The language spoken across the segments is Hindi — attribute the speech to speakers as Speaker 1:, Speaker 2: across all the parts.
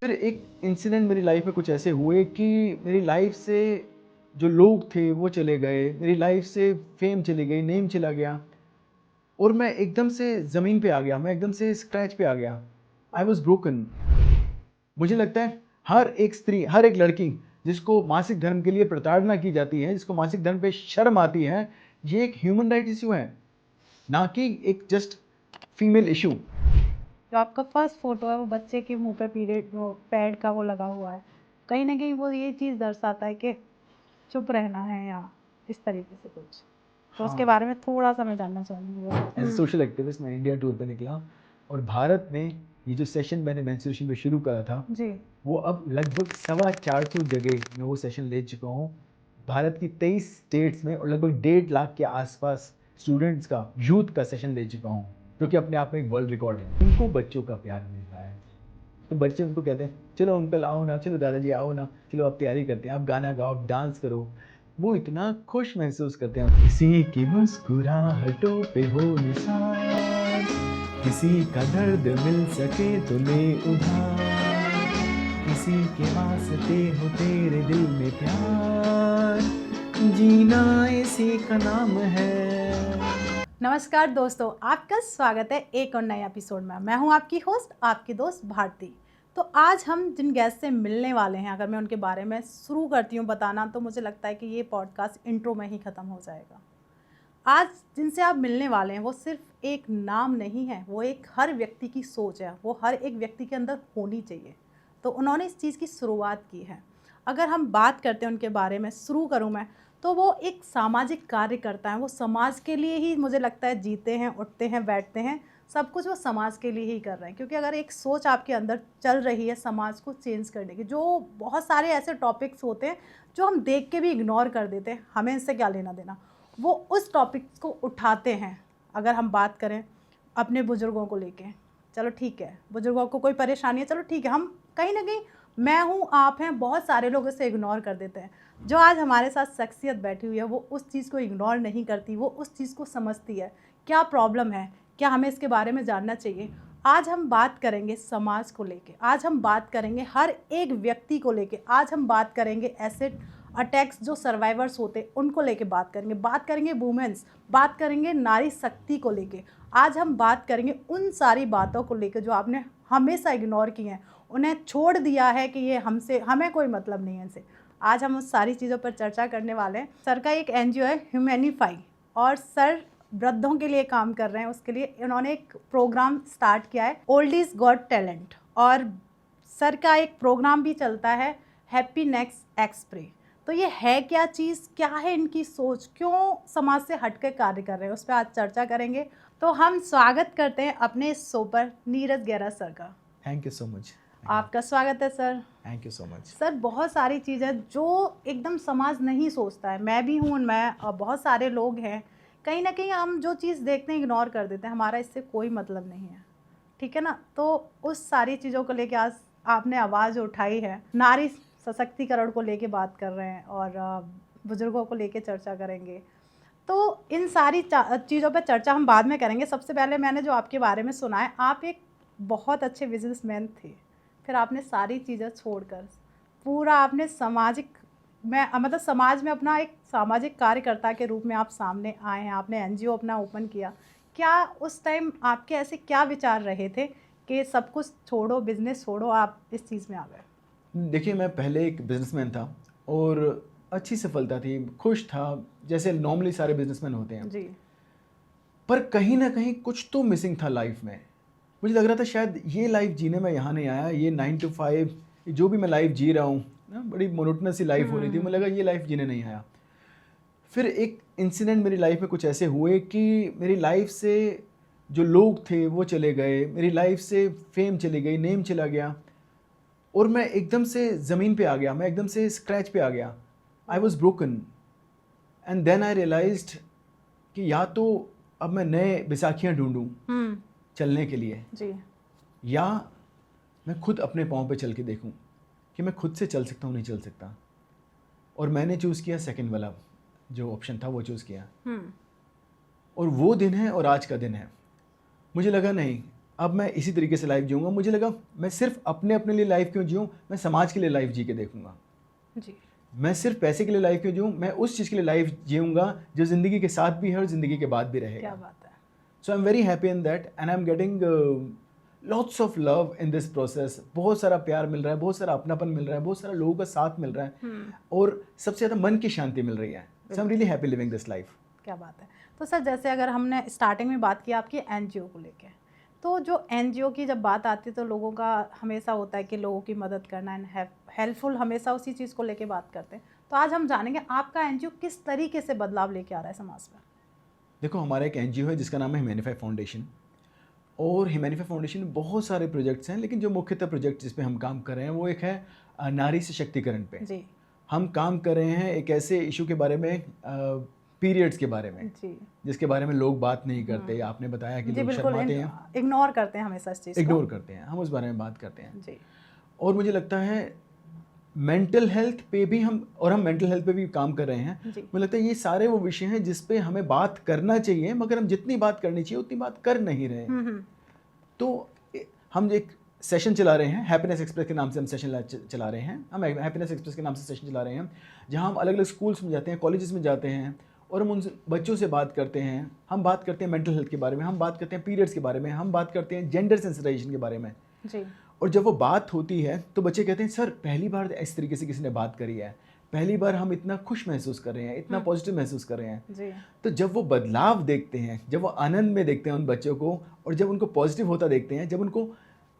Speaker 1: फिर एक इंसिडेंट मेरी लाइफ में कुछ ऐसे हुए कि मेरी लाइफ से जो लोग थे वो चले गए, मेरी लाइफ से फेम चली गई, नेम चला गया और मैं एकदम से ज़मीन पे आ गया, मैं एकदम से स्क्रैच पे आ गया। I was broken. मुझे लगता है हर एक स्त्री, हर एक लड़की जिसको मासिक धर्म के लिए प्रताड़ना की जाती है, जिसको मासिक धर्म पे शर्म आती है, ये एक ह्यूमन राइट इशू है, ना कि एक जस्ट फीमेल इशू।
Speaker 2: जो आपका फर्स्ट फोटो है वो बच्चे के मुंह पे पीरियड वो पैड का वो लगा हुआ है। कहीं ना कहीं वो ये चीज़ दर्शाता है कि चुप रहना है या इस तरीके से कुछ। तो उसके बारे में थोड़ा सा मैं जानना चाहूँगी।
Speaker 1: एज ए सोशल एक्टिविस्ट मैं इंडिया टूर पे निकला और भारत में ये जो सेशन मैंने मेंस्ट्रुएशन पे शुरू करा था
Speaker 2: जी।
Speaker 1: वो अब लगभग 450 जगह मैं वो सेशन ले चुका हूँ। भारत की 23 स्टेट्स में और लगभग 1.5 लाख के आसपास स्टूडेंट्स का, यूथ का सेशन ले चुका हूँ, जो कि अपने आप में एक वर्ल्ड रिकॉर्ड है। उनको बच्चों का प्यार मिल रहा है तो बच्चे उनको कहते हैं चलो अंकल आओ ना, चलो दादाजी आओ ना, चलो आप तैयारी करते हैं, आप गाना गाओ, आप डांस करो। वो इतना खुश महसूस करते हैं। किसी की मुस्कुराहटों पे हो निशान, किसी का दर्द मिल सके तो ले उधार, किसी के वास्ते हो तेरे दिल में प्यार, जीना इसी का नाम है।
Speaker 2: नमस्कार दोस्तों, आपका स्वागत है एक और नए एपिसोड में। मैं हूं आपकी होस्ट, आपकी दोस्त भारती। तो आज हम जिन गेस्ट से मिलने वाले हैं, अगर मैं उनके बारे में शुरू करती हूं बताना तो मुझे लगता है कि ये पॉडकास्ट इंट्रो में ही ख़त्म हो जाएगा। आज जिनसे आप मिलने वाले हैं वो सिर्फ एक नाम नहीं है, वो एक हर व्यक्ति की सोच है, वो हर एक व्यक्ति के अंदर होनी चाहिए। तो उन्होंने इस चीज़ की शुरुआत की है। अगर हम बात करते हैं उनके बारे में, शुरू करूं मैं, तो वो एक सामाजिक कार्य करता है। वो समाज के लिए ही मुझे लगता है जीते हैं, उठते हैं, बैठते हैं, सब कुछ वो समाज के लिए ही कर रहे हैं। क्योंकि अगर एक सोच आपके अंदर चल रही है समाज को चेंज करने की, जो बहुत सारे ऐसे टॉपिक्स होते हैं जो हम देख के भी इग्नोर कर देते हैं, हमें इससे क्या लेना देना, वो उस टॉपिक्स को उठाते हैं। अगर हम बात करें अपने बुज़ुर्गों को लेके, चलो ठीक है, बुज़ुर्गों को कोई परेशानी है, चलो ठीक है, हम कहीं ना कहीं, मैं हूँ, आप हैं, बहुत सारे लोग इसे इग्नोर कर देते हैं। जो आज हमारे साथ शख्सियत बैठी हुई है वो उस चीज़ को इग्नोर नहीं करती, वो उस चीज़ को समझती है। क्या प्रॉब्लम है, क्या हमें इसके बारे में जानना चाहिए। आज हम बात करेंगे समाज को लेके, आज हम बात करेंगे हर एक व्यक्ति को लेके, आज हम बात करेंगे एसिड अटैक्स जो सर्वाइवर्स होते उनको लेके बात करेंगे वुमेन्स, बात करेंगे नारी शक्ति को लेके। आज हम बात करेंगे उन सारी बातों को लेके जो आपने हमेशा इग्नोर की हैं, उन्हें छोड़ दिया है कि ये हमें कोई मतलब नहीं है इनसे। आज हम उस सारी चीज़ों पर चर्चा करने वाले हैं। सर का एक एनजीओ है ह्यूमैनिफाई, और सर वृद्धों के लिए काम कर रहे हैं। उसके लिए इन्होंने एक प्रोग्राम स्टार्ट किया है, ओल्ड इज़ गॉट टैलेंट। और सर का एक प्रोग्राम भी चलता है, हैप्पी नेक्स्ट एक्सप्रे। तो ये है क्या चीज़, क्या है इनकी सोच, क्यों समाज से हटकर कार्य कर रहे हैं, उस पर आज चर्चा करेंगे। तो हम स्वागत करते हैं अपने इस शो पर नीरज गैरा सर का।
Speaker 1: Thank you so much.
Speaker 2: आपका स्वागत है sir.
Speaker 1: Thank you so much.
Speaker 2: Sir, बहुत सारी चीज़ें जो एकदम समाज नहीं सोचता है, मैं भी हूँ उनमें, और बहुत सारे लोग हैं, कहीं ना कहीं हम जो चीज़ देखते हैं इग्नोर कर देते हैं, हमारा इससे कोई मतलब नहीं है, ठीक है ना। तो उस सारी चीज़ों को लेके आज आपने आवाज़ उठाई है। नारी सशक्तिकरण को लेके बात कर रहे हैं और बुज़ुर्गों को लेके चर्चा करेंगे। तो इन सारी चीज़ों पे चर्चा हम बाद में करेंगे। सबसे पहले मैंने जो आपके बारे में सुना है, आप एक बहुत अच्छे बिजनेसमैन थे, फिर आपने सारी चीज़ें छोड़कर पूरा आपने सामाजिक में, मतलब समाज में अपना एक सामाजिक कार्यकर्ता के रूप में आप सामने आए हैं। आपने एनजीओ अपना ओपन किया। क्या उस टाइम आपके ऐसे क्या विचार रहे थे कि सब कुछ छोड़ो, बिजनेस छोड़ो, आप इस चीज़ में आ गए?
Speaker 1: देखिए, मैं पहले एक बिजनेसमैन था और अच्छी सफलता थी, खुश था, जैसे नॉर्मली सारे बिजनेसमैन होते हैं।
Speaker 2: जी।
Speaker 1: पर कहीं ना कहीं कुछ तो मिसिंग था लाइफ में। मुझे लग रहा था शायद ये लाइफ जीने में यहाँ नहीं आया, ये 9 to 5 जो भी मैं लाइफ जी रहा हूँ ना, बड़ी मोनोटनस सी लाइफ हो रही थी। मुझे लगा ये लाइफ जीने नहीं आया। फिर एक इंसिडेंट मेरी लाइफ में कुछ ऐसे हुए कि मेरी लाइफ से जो लोग थे वो चले गए, मेरी लाइफ से फेम चली गई, नेम चला गया और मैं एकदम से ज़मीन पे आ गया, मैं एकदम से स्क्रैच पे आ गया। I was broken and then I realised कि या तो अब मैं नए बैसाखियाँ ढूंढूं चलने के लिए,
Speaker 2: जी।
Speaker 1: या मैं खुद अपने पाँव पे चल के देखूं कि मैं खुद से चल सकता हूँ, नहीं चल सकता। और मैंने चूज़ किया सेकंड वाला, जो ऑप्शन था वो चूज़ किया। और वो दिन है और आज का दिन है। मुझे लगा नहीं, अब मैं इसी तरीके से लाइफ जीऊँगा। मुझे लगा मैं सिर्फ अपने लिए लाइफ क्यों जीऊँ, मैं समाज के लिए लाइफ जी के देखूँगा।
Speaker 2: जी।
Speaker 1: मैं सिर्फ पैसे के लिए लाइफ क्यों जीऊँ, मैं उस चीज़ के लिए लाइफ जीऊँगा जो ज़िंदगी के साथ भी है और ज़िंदगी के बाद भी
Speaker 2: क्या
Speaker 1: रहेगा।
Speaker 2: बात है।
Speaker 1: So I am very happy in that and I am getting lots of love in this process. बहुत सारा प्यार मिल रहा है, बहुत सारा अपनापन मिल रहा है, बहुत सारा लोगों का साथ मिल रहा है और सबसे ज़्यादा मन की शांति मिल रही है। So I am really happy living this life.
Speaker 2: क्या बात है। तो सर जैसे अगर हमने स्टार्टिंग में बात की आपकी एनजीओ को लेके, तो जो एनजीओ की जब बात आती है तो लोगों का हमेशा होता है कि लोगों की मदद करना एंड हेल्पफुल, हमेशा उसी चीज़ को लेके बात करते हैं। तो आज हम जानेंगे आपका एनजीओ किस तरीके से बदलाव लेके आ रहा है समाज में।
Speaker 1: देखो, हमारा एक एनजीओ है जिसका नाम है ह्यूमैनिफाई फाउंडेशन, और ह्यूमैनिफाई फाउंडेशन में बहुत सारे प्रोजेक्ट्स हैं, लेकिन जो मुख्यतः प्रोजेक्ट जिस पे हम काम कर रहे हैं वो एक है नारी सशक्तिकरण पे।
Speaker 2: जी
Speaker 1: हम काम कर रहे हैं एक ऐसे इशू के बारे में, पीरियड्स के बारे में,
Speaker 2: जी
Speaker 1: जिसके बारे में लोग बात नहीं करते। आपने बताया कि
Speaker 2: जी,
Speaker 1: लोग
Speaker 2: बिल्कुल
Speaker 1: शर्माते हैं,
Speaker 2: इग्नोर करते हैं हमेशा इस चीज़ को।
Speaker 1: इग्नोर करते हैं, हम उस बारे में बात करते हैं।
Speaker 2: जी
Speaker 1: और मुझे लगता है मेंटल हेल्थ पे भी हम मेंटल हेल्थ पे भी काम कर रहे हैं।
Speaker 2: जी
Speaker 1: मुझे लगता है ये सारे वो विषय हैं जिस पे हमें बात करना चाहिए, मगर हम जितनी बात करनी चाहिए उतनी बात कर नहीं रहे हैं। तो हम एक सेशन चला रहे हैं, हैप्पीनेस एक्सप्रेस के नाम से हम सेशन चला रहे हैं। हम हैप्पीनेस एक्सप्रेस के नाम से सेशन चला रहे हैं, जहां हम अलग अलग स्कूल्स में जाते हैं, कॉलेजेस में जाते हैं और हम उन बच्चों से बात करते हैं। हम बात करते हैं मेंटल हेल्थ के बारे में, हम बात करते हैं पीरियड्स के बारे में, हम बात करते हैं जेंडर सेंसिटाइजेशन के बारे में।
Speaker 2: जी
Speaker 1: और जब वो बात होती है तो बच्चे कहते हैं, सर पहली बार इस तरीके से किसी ने बात करी है, पहली बार हम इतना खुश महसूस कर रहे हैं, इतना पॉजिटिव महसूस कर रहे हैं।
Speaker 2: जी
Speaker 1: तो जब वो बदलाव देखते हैं, जब वो आनंद में देखते हैं उन बच्चों को, और जब उनको पॉजिटिव होता देखते हैं, जब उनको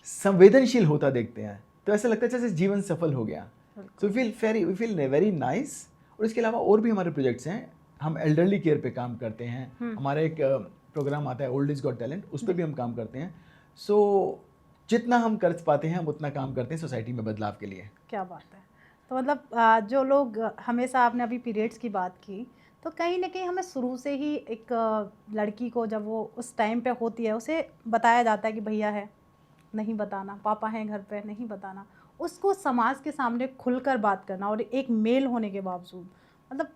Speaker 1: संवेदनशील होता देखते हैं, तो ऐसा लगता है जैसे जीवन सफल हो गया। So we feel very nice. और इसके अलावा और भी हमारे प्रोजेक्ट्स हैं। हम एल्डरली केयर पे काम करते हैं। हमारा एक प्रोग्राम आता है ओल्ड इज गॉट टैलेंट, उस पर भी हम काम करते हैं। सो जितना हम कर पाते हैं हम उतना काम करते हैं सोसाइटी में बदलाव के लिए।
Speaker 2: क्या बात है। तो मतलब जो लोग हमेशा, आपने अभी पीरियड्स की बात की, तो कहीं ना कहीं हमें शुरू से ही एक लड़की को जब वो उस टाइम पे होती है उसे बताया जाता है कि भैया है नहीं बताना, पापा हैं घर पे नहीं बताना। उसको समाज के सामने खुलकर बात करना, और एक मेल होने के बावजूद, मतलब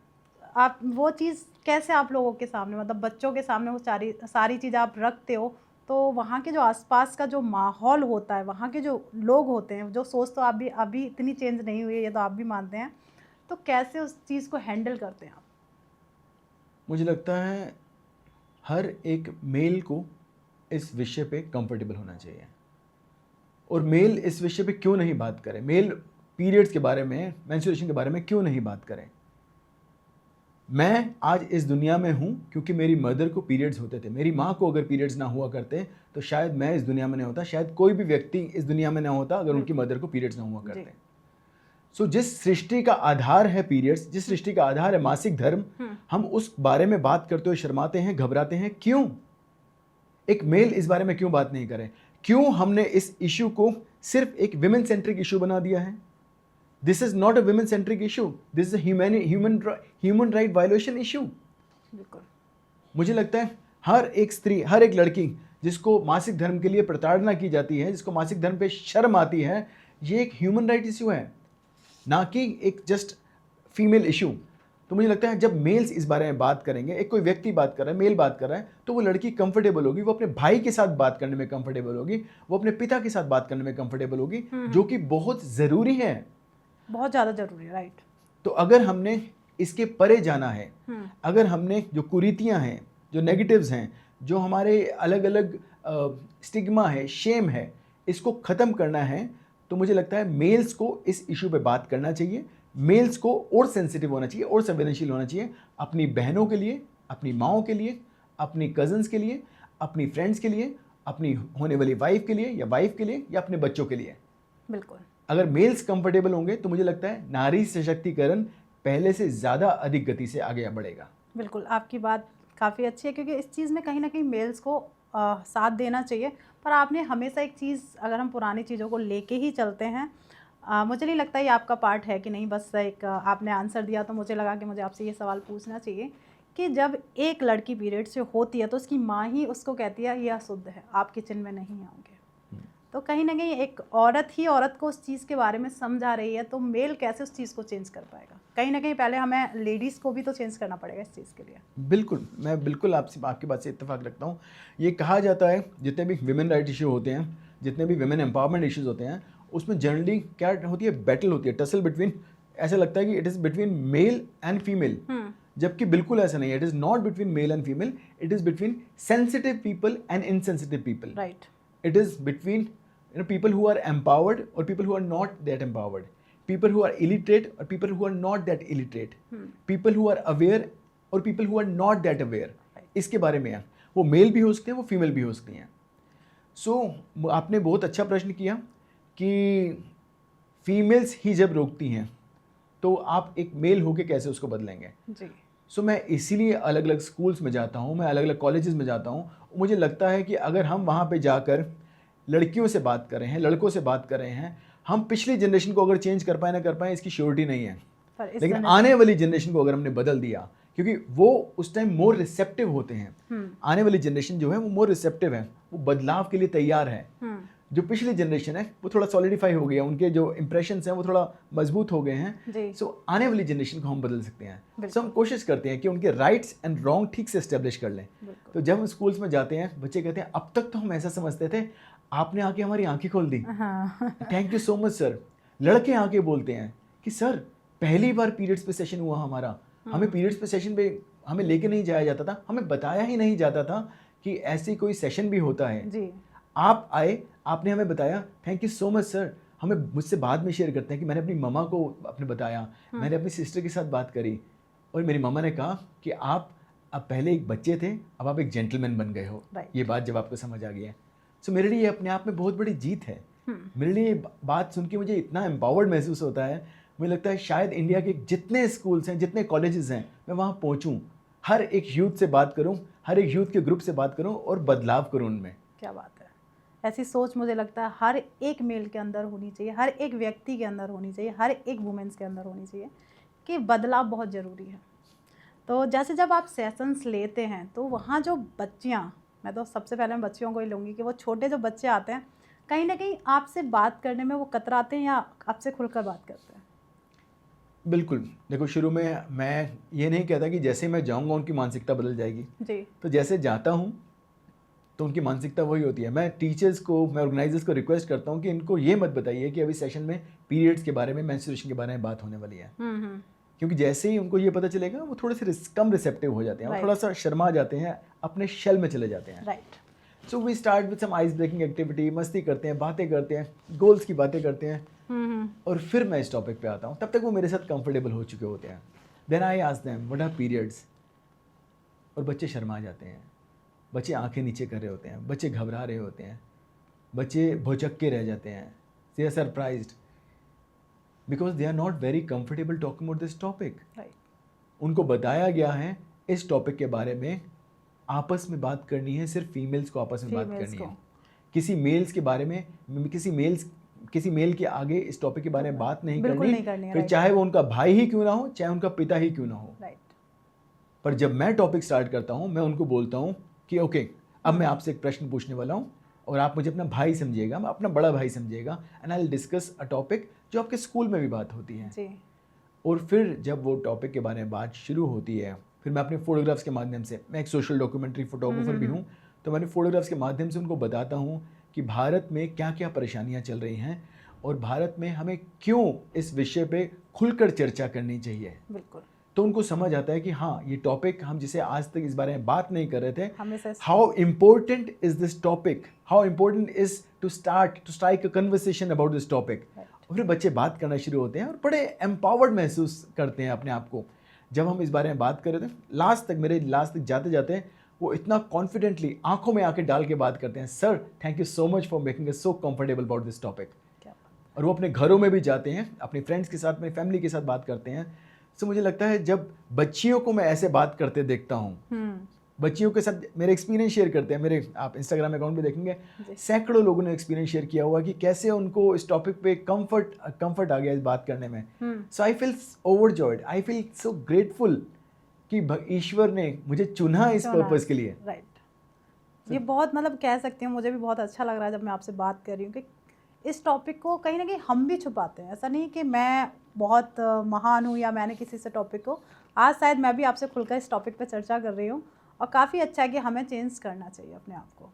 Speaker 2: आप वो चीज़ कैसे आप लोगों के सामने, मतलब बच्चों के सामने वो सारी चीज़ आप रखते हो, तो वहाँ के जो आसपास का जो माहौल होता है, वहाँ के जो लोग होते हैं, जो सोच तो आप भी अभी इतनी चेंज नहीं हुई है, ये तो आप भी मानते हैं, तो कैसे उस चीज़ को हैंडल करते हैं आप?
Speaker 1: मुझे लगता है हर एक मेल को इस विषय पे कंफर्टेबल होना चाहिए। और मेल इस विषय पे क्यों नहीं बात करें, मेल पीरियड्स के बारे में, मेंस्ट्रुएशन के बारे में क्यों नहीं बात करें। मैं आज इस दुनिया में हूँ क्योंकि मेरी मदर को पीरियड्स होते थे। मेरी माँ को अगर पीरियड्स ना हुआ करते तो शायद मैं इस दुनिया में नहीं होता, शायद कोई भी व्यक्ति इस दुनिया में ना होता अगर उनकी मदर को पीरियड्स ना हुआ करते। सो जिस सृष्टि का आधार है पीरियड्स, जिस सृष्टि का आधार है मासिक धर्म, हम उस बारे में बात करते हुए शर्माते हैं, घबराते हैं। क्यों? एक मेल इस बारे में क्यों बात नहीं करे? क्यों हमने इस इशू को सिर्फ एक विमेन सेंट्रिक इशू बना दिया है? This is not a women centric issue, this is human right violation issue.
Speaker 2: बिल्कुल।
Speaker 1: मुझे लगता है हर एक स्त्री, हर एक लड़की जिसको मासिक धर्म के लिए प्रताड़ना की जाती है, जिसको मासिक धर्म पे शर्म आती है, ये एक ह्यूमन राइट इशू है, ना कि एक जस्ट फीमेल इशू। तो मुझे लगता है जब मेल्स इस बारे में बात करेंगे, एक कोई व्यक्ति बात कर रहा है, मेल बात कर रहा है, तो वो लड़की कंफर्टेबल होगी, वो अपने भाई के साथ बात करने में कंफर्टेबल होगी, वो अपने पिता के साथ बात करने में कंफर्टेबल होगी, जो कि बहुत ज़रूरी है,
Speaker 2: बहुत ज़्यादा ज़रूरी है। राइट।
Speaker 1: तो अगर हमने इसके परे जाना है, अगर हमने जो कुरीतियाँ हैं, जो नेगेटिव्स हैं, जो हमारे अलग अलग स्टिग्मा है, शेम है, इसको ख़त्म करना है, तो मुझे लगता है मेल्स को इस इशू पे बात करना चाहिए। मेल्स को और सेंसिटिव होना चाहिए और संवेदनशील होना चाहिए, अपनी बहनों के लिए, अपनी माँओं के लिए, अपनी कज़न्स के लिए, अपनी फ्रेंड्स के लिए, अपनी होने वाली वाइफ के लिए या वाइफ के लिए या अपने बच्चों के लिए।
Speaker 2: बिल्कुल।
Speaker 1: अगर मेल्स कंफर्टेबल होंगे तो मुझे लगता है नारी सशक्तिकरण पहले से ज़्यादा अधिक गति से आगे बढ़ेगा।
Speaker 2: बिल्कुल, आपकी बात काफ़ी अच्छी है, क्योंकि इस चीज़ में कहीं ना कहीं मेल्स को साथ देना चाहिए। पर आपने हमेशा एक चीज़, अगर हम पुरानी चीज़ों को लेके ही चलते हैं, मुझे नहीं लगता ये आपका पार्ट है कि नहीं, बस एक आपने आंसर दिया तो मुझे लगा कि मुझे आपसे ये सवाल पूछना चाहिए कि जब एक लड़की पीरियड से होती है तो उसकी माँ ही उसको कहती है ये अशुद्ध है, आप किचन में नहीं आओगे। तो कहीं ना कहीं एक औरत ही औरत को उस चीज़ के बारे में समझा रही है, तो मेल कैसे उस चीज़ को चेंज कर पाएगा? कहीं ना कहीं पहले हमें लेडीज़ को भी तो चेंज करना पड़ेगा इस चीज़ के लिए।
Speaker 1: बिल्कुल, मैं बिल्कुल आपकी बात से इत्तेफाक रखता हूँ। ये कहा जाता है जितने भी विमेन राइट इश्यू होते हैं, जितने भी विमेन एम्पावरमेंट इश्यूज़ होते हैं, उसमें जनरली क्या होती है, बैटल होती है, टसल बिटवीन, ऐसा लगता है कि it is between male and female, जबकि बिल्कुल ऐसा नहीं है। It is not between male and female, it is between sensitive people and insensitive people.
Speaker 2: Right.
Speaker 1: It is between people who are empowered or people who are not that empowered, people who are illiterate or people who are not that illiterate, people who are aware or people who are not that aware। इसके बारे में है, वो मेल भी हो सकते हैं, वो फीमेल भी हो सकती हैं। सो आपने बहुत अच्छा प्रश्न किया कि फीमेल्स ही जब रोकती हैं तो आप एक मेल होके कैसे उसको बदलेंगे।
Speaker 2: जी।
Speaker 1: सो मैं इसीलिए अलग अलग स्कूल्स में जाता हूँ, मैं अलग अलग कॉलेजेस में जाता हूँ। मुझे लगता है कि अगर हम वहाँ पे जाकर लड़कियों से बात कर रहे हैं, लड़कों से बात कर रहे हैं, हम पिछली जनरेशन को अगर चेंज कर पाए ना कर पाए, इसकी श्योरिटी नहीं है, लेकिन आने वाली जनरेशन को अगर हमने बदल दिया, क्योंकि वो उस टाइम मोर रिसेप्टिव होते हैं। आने वाली जनरेशन जो है वो मोर रिसेप्टिव है, वो बदलाव के लिए तैयार है। जो पिछली जनरेशन है वो थोड़ा सॉलिडिफाई हो गया, उनके जो इंप्रेशंस हैं वो थोड़ा मजबूत हो गए हैं। सो आने वाली जनरेशन को हम बदल सकते हैं। सो हम कोशिश करते हैं कि उनके राइट्स एंड रॉन्ग ठीक से एस्टेब्लिश कर लें। तो जब हम स्कूल्स में जाते हैं, बच्चे कहते हैं अब तक तो हम ऐसा समझते थे, आपने आके हमारी आंखें खोल दी, thank you so much sir. लड़के आके बोलते हैं कि सर पहली बार पीरियड्स पे सेशन हुआ हमारा, हमें पीरियड्स पे सेशन पे हमें लेके नहीं जाया जाता था, हमें बताया ही नहीं जाता था कि ऐसी कोई सेशन भी होता है जी। आप आए, आपने हमें बताया, thank you so much sir. हमें मुझसे बाद में शेयर करते हैं कि मैंने अपनी मम्मा को अपने बताया, मैंने अपनी सिस्टर के साथ बात करी और मेरी मम्मा ने कहा कि आप अब पहले एक बच्चे थे, अब आप एक जेंटलमैन बन गए हो। ये बात जब आपको समझ आ गई है, सो मेरे लिए अपने आप में बहुत बड़ी जीत है। मेरे लिए बात सुन के मुझे इतना एम्पावर्ड महसूस होता है। मुझे लगता है शायद इंडिया के जितने स्कूल्स हैं, जितने कॉलेजेस हैं, मैं वहाँ पहुँचूँ, हर एक यूथ से बात करूँ, हर एक यूथ के ग्रुप से बात करूँ और बदलाव करूँ उनमें।
Speaker 2: क्या बात है। ऐसी सोच मुझे लगता है हर एक मेल के अंदर होनी चाहिए, हर एक व्यक्ति के अंदर होनी चाहिए, हर एक वुमेन्स के अंदर होनी चाहिए कि बदलाव बहुत ज़रूरी है। तो जैसे जब आप सेशंस लेते हैं तो वहाँ जो बच्चियाँ, मैं तो सबसे पहले मैं बच्चियों को ही लूँगी कि वो छोटे जो बच्चे आते हैं, कहीं ना कहीं आपसे बात करने में वो कतराते हैं या आपसे खुलकर बात करते हैं?
Speaker 1: बिल्कुल, देखो शुरू में मैं ये नहीं कहता कि जैसे मैं जाऊँगा उनकी मानसिकता बदल जाएगी जी। तो जैसे जाता हूँ तो उनकी मानसिकता वही होती है। मैं टीचर्स को, मैं ऑर्गेनाइजर्स को रिक्वेस्ट करता हूँ कि इनको ये मत बताइए कि अभी सेशन में पीरियड्स के बारे में, मेंस्ट्रुएशन के बारे में बात होने वाली है। क्योंकि जैसे ही उनको ये पता चलेगा वो थोड़े से कम रिसेप्टिव हो जाते हैं, थोड़ा सा शर्मा जाते हैं, अपने शेल में चले जाते हैं। So we start with some ice breaking activity, मस्ती करते हैं, बातें करते हैं, गोल्स की बातें करते हैं और फिर मैं इस टॉपिक पे आता हूँ। तब तक वो मेरे साथ कंफर्टेबल हो चुके होते हैं। Then I ask them what are periods, और बच्चे शर्मा जाते हैं, बच्चे आंखें नीचे कर रहे होते हैं, बच्चे घबरा रहे होते हैं, बच्चे भौचक्के रह जाते हैं, they are surprised because they are not very comfortable talking about this topic. उनको बताया गया है इस टॉपिक के बारे में आपस में बात करनी है, सिर्फ फीमेल्स को आपस में बात करनी है। किसी मेल्स के बारे में, किसी मेल के आगे इस टॉपिक के बारे में बात नहीं करनी, फिर चाहे वो उनका भाई ही क्यों ना हो, चाहे उनका पिता ही क्यों ना हो। पर जब मैं टॉपिक स्टार्ट करता हूँ, मैं उनको बोलता हूँ कि ओके, अब मैं आपसे एक प्रश्न पूछने वाला हूँ और आप मुझे अपना भाई समझिएगा, अपना बड़ा भाई समझिएगा, and I will discuss a topic जो आपके स्कूल में भी बात होती है जी। और फिर जब वो टॉपिक के बारे में बात शुरू होती है, फिर मैं अपने फोटोग्राफ्स के माध्यम से, मैं एक सोशल डॉक्यूमेंट्री फोटोग्राफर भी हूँ, तो मैंने फोटोग्राफ्स के माध्यम से उनको बताता हूँ कि भारत में क्या क्या परेशानियाँ चल रही हैं और भारत में हमें क्यों इस विषय पे खुलकर चर्चा करनी चाहिए। बिल्कुल। तो उनको समझ आता है कि हाँ, ये टॉपिक हम जिसे आज तक इस बारे में बात नहीं कर रहे थे, how important is this topic, how important is to strike a conversation about this topic. और फिर बच्चे बात करना शुरू होते हैं और बड़े एम्पावर्ड महसूस करते हैं अपने आप को। जब हम इस बारे में बात कर रहे थे, लास्ट तक जाते जाते वो इतना कॉन्फिडेंटली आंखों में आके डाल के बात करते हैं, sir thank you so much for making us so comfortable about this topic. और वो अपने घरों में भी जाते हैं, अपने फ्रेंड्स के साथ, अपनी फैमिली के साथ बात करते हैं। तो मुझे लगता है जब बच्चियों को मैं ऐसे बात करते देखता हूँ, बच्चियों के साथ मेरे एक्सपीरियंस शेयर करते हैं, मेरे आप इंस्टाग्राम अकाउंट पे देखेंगे सैकड़ों लोगों ने एक्सपीरियंस शेयर किया हुआ कि कैसे उनको इस टॉपिक पे कंफर्ट आ गया इस बात करने में। So I feel overjoyed, I feel so grateful कि ईश्वर ने मुझे चुना इस पर्पस के लिए।
Speaker 2: ये बहुत मतलब कह सकती हूँ, मुझे भी बहुत अच्छा लग रहा है जब मैं आपसे बात कर रही हूँ कि इस टॉपिक को कहीं ना कहीं हम भी छुपाते हैं। ऐसा नहीं कि मैं बहुत महान हूँ या मैंने किसी से टॉपिक को, आज शायद मैं भी आपसे खुलकर इस टॉपिक पर चर्चा कर रही हूँ और काफ़ी अच्छा है कि हमें चेंज करना चाहिए अपने आप को।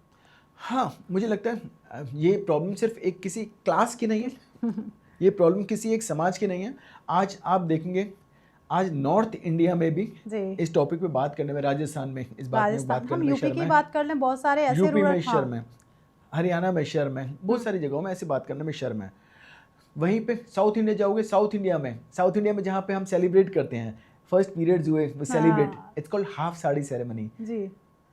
Speaker 1: हाँ, मुझे लगता है ये प्रॉब्लम सिर्फ एक किसी क्लास की नहीं है, ये प्रॉब्लम किसी एक समाज की नहीं है। आज आप देखेंगे, आज नॉर्थ इंडिया में भी
Speaker 2: जी,
Speaker 1: इस टॉपिक पे बात करने में, राजस्थान में इस बात में
Speaker 2: राजस्थान,
Speaker 1: बात
Speaker 2: हम
Speaker 1: करने में
Speaker 2: यूपी
Speaker 1: शर्म
Speaker 2: की
Speaker 1: है,
Speaker 2: बात कर लें, बहुत सारे ऐसे
Speaker 1: यूपी में
Speaker 2: रूरल, हाँ,
Speaker 1: शर्म है, हरियाणा में शर्म है, बहुत सारी जगहों में ऐसे बात करने में शर्म है। वहीं पे साउथ इंडिया जाओगे, साउथ इंडिया में जहाँ पे हम सेलिब्रेट करते हैं, फर्स्ट पीरियड्स हुए, सेलिब्रेट,
Speaker 2: हाँ,
Speaker 1: it's called half sari ceremony.
Speaker 2: जी,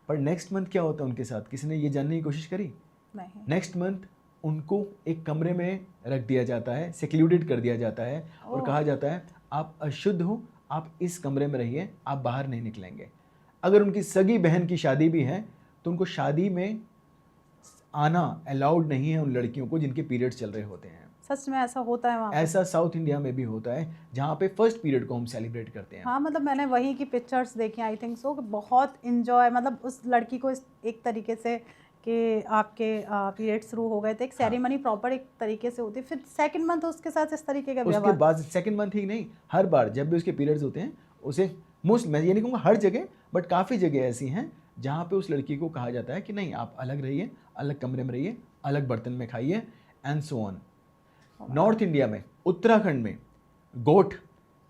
Speaker 1: पर नेक्स्ट मंथ क्या होता है उनके साथ, किसी ने ये जानने की कोशिश करी?
Speaker 2: नहीं,
Speaker 1: नेक्स्ट मंथ उनको एक कमरे में रख दिया जाता है, सेक्लूडेड कर दिया जाता है और
Speaker 2: ओह,
Speaker 1: कहा जाता है आप अशुद्ध हो, आप इस कमरे में रहिए, आप बाहर नहीं निकलेंगे। अगर उनकी सगी बहन की शादी भी है तो उनको शादी में आना अलाउड नहीं है उन लड़कियों को जिनके पीरियड्स चल रहे होते हैं।
Speaker 2: सच में ऐसा होता है वहाँ पे?
Speaker 1: ऐसा साउथ इंडिया में भी होता है जहाँ पे फर्स्ट पीरियड को हम सेलिब्रेट करते हैं।
Speaker 2: हाँ, मतलब मैंने वहीं की पिक्चर्स देखी, आई थिंक सो, कि बहुत इंजॉय, मतलब उस लड़की को एक तरीके से कि आपके पीरियड शुरू हो गए थे, एक
Speaker 1: हाँ।
Speaker 2: सेरेमनी प्रॉपर एक तरीके से होती है, फिर सेकंड मंथ उसके साथ इस तरीके का
Speaker 1: उसके
Speaker 2: व्यवहार।
Speaker 1: बाद सेकंड मंथ ही नहीं, हर बार जब भी उसके पीरियड्स होते हैं उसे मोस्ट, मैं ये नहीं कहूँगा हर जगह, बट काफ़ी जगह ऐसी हैं जहाँ पे उस लड़की को कहा जाता है कि नहीं, आप अलग रहिए, अलग कमरे में रहिए, अलग बर्तन में खाइए and so on. North India में, उत्तराखंड में, गोट,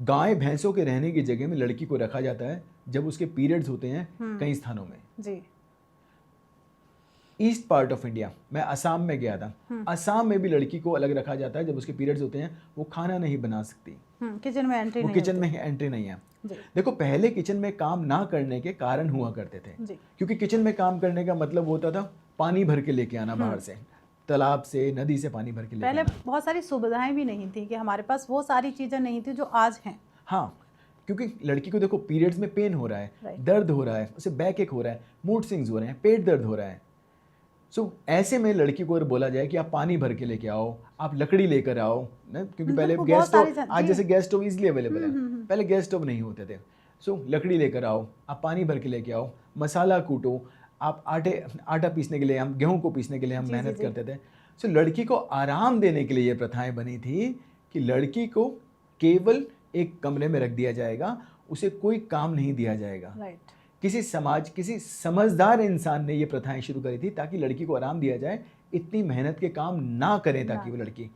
Speaker 1: गाय भैंसों के रहने की जगह में लड़की को रखा जाता है जब उसके पीरियड्स होते हैं कई स्थानों में।
Speaker 2: जी,
Speaker 1: ईस्ट पार्ट ऑफ इंडिया, मैं असम में गया था, असम में भी लड़की को अलग रखा जाता है जब उसके पीरियड्स होते हैं, वो खाना नहीं बना सकती,
Speaker 2: किचन में एंट्री
Speaker 1: वो
Speaker 2: नहीं
Speaker 1: किचन
Speaker 2: होती।
Speaker 1: में एंट्री नहीं है।
Speaker 2: जी,
Speaker 1: देखो, पहले किचन में काम ना करने के कारण हुआ करते थे,
Speaker 2: जी,
Speaker 1: क्योंकि किचन में काम करने का मतलब होता था पानी भर के लेके आना बाहर से, तालाब से, नदी से पानी भर के लेके
Speaker 2: पहले
Speaker 1: आना।
Speaker 2: बहुत सारी सुविधाएं भी नहीं थी कि हमारे पास वो सारी चीज़ें नहीं थी जो आज हैं।
Speaker 1: हाँ, क्योंकि लड़की को देखो पीरियड्स में पेन हो रहा है,
Speaker 2: Right.
Speaker 1: दर्द हो रहा है, उसे बैक एक हो रहा है, मूड स्विंग्स हो रहे हैं, पेट दर्द हो रहा है। सो ऐसे में लड़की को अगर बोला जाए कि आप पानी भर के लेके आओ, आप लकड़ी लेकर आओ ना, क्योंकि पहले
Speaker 2: बिल्कुल,
Speaker 1: गैस
Speaker 2: बहुत सारी
Speaker 1: स्टोव,
Speaker 2: चीज़ें,
Speaker 1: आज
Speaker 2: जी,
Speaker 1: जैसे गैस स्टोव इजीली अवेलेबल है, पहले गैस स्टोव नहीं होते थे। सो लकड़ी लेकर आओ, आप पानी भर के लेके आओ, मसाला कूटो, आप आटा पीसने के लिए, हम गेहूं को पीसने के लिए हम
Speaker 2: जी,
Speaker 1: मेहनत
Speaker 2: जी।
Speaker 1: करते थे। सो लड़की को आराम देने के लिए ये प्रथाएं बनी थी कि लड़की को केवल एक कमरे में रख दिया जाएगा, उसे कोई काम नहीं दिया जाएगा।
Speaker 2: राइट,
Speaker 1: किसी समझदार इंसान ने ये प्रथाएं शुरू करी थी ताकि लड़की को आराम दिया जाए, इतनी मेहनत के काम ना करें ताकि वो लड़की।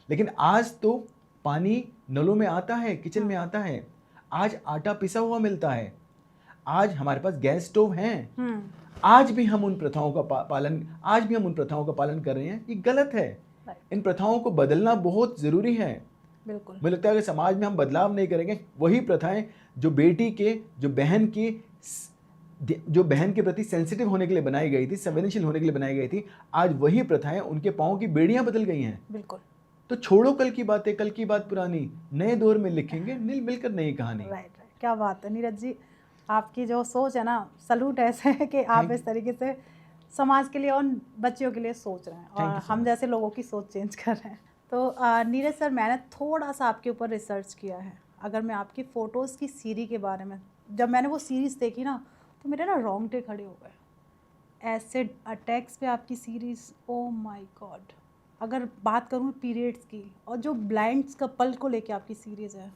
Speaker 1: लेकिन आज तो पानी नलों में आता है, किचन में आता है, आज आटा पिसा हुआ मिलता है, आज हमारे पास गैस स्टोव हैं, आज भी हम उन प्रथाओं का पालन कर रहे हैं। ये गलत है। इन प्रथाओं को बदलना बहुत ज़रूरी है।
Speaker 2: बिल्कुल,
Speaker 1: मुझे लगता है कि समाज में हम बदलाव नहीं करेंगे, वही प्रथाएं जो बेटी के, जो बहन के प्रति सेंसिटिव होने के लिए बनाई गई थी, संवेदनशील होने के लिए बनाई गई थी, आज वही प्रथाएं उनके पाँव की बेड़ियां बदल गई हैं।
Speaker 2: बिल्कुल,
Speaker 1: तो छोड़ो कल की बातें, कल की बात पुरानी, नए दौर में लिखेंगे मिलकर नई कहानी।
Speaker 2: राइट, क्या बात है नीरज जी, आपकी जो सोच है ना, सलूट ऐसे है कि आप इस तरीके से समाज के लिए और बच्चियों के लिए सोच रहे हैं और हम जैसे लोगों की सोच चेंज कर रहे हैं। तो नीरज सर, मैंने थोड़ा सा आपके ऊपर रिसर्च किया है। अगर मैं आपकी फ़ोटोज़ की सीरीज़ के बारे में, जब मैंने वो सीरीज़ देखी ना, तो मेरे ना रोंगटे खड़े हो गए। एसिड अटैक्स पे आपकी सीरीज़, ओ माय गॉड। अगर बात करूँ पीरियड्स की, और जो ब्लाइंड्स कपल को लेके आपकी सीरीज़ है,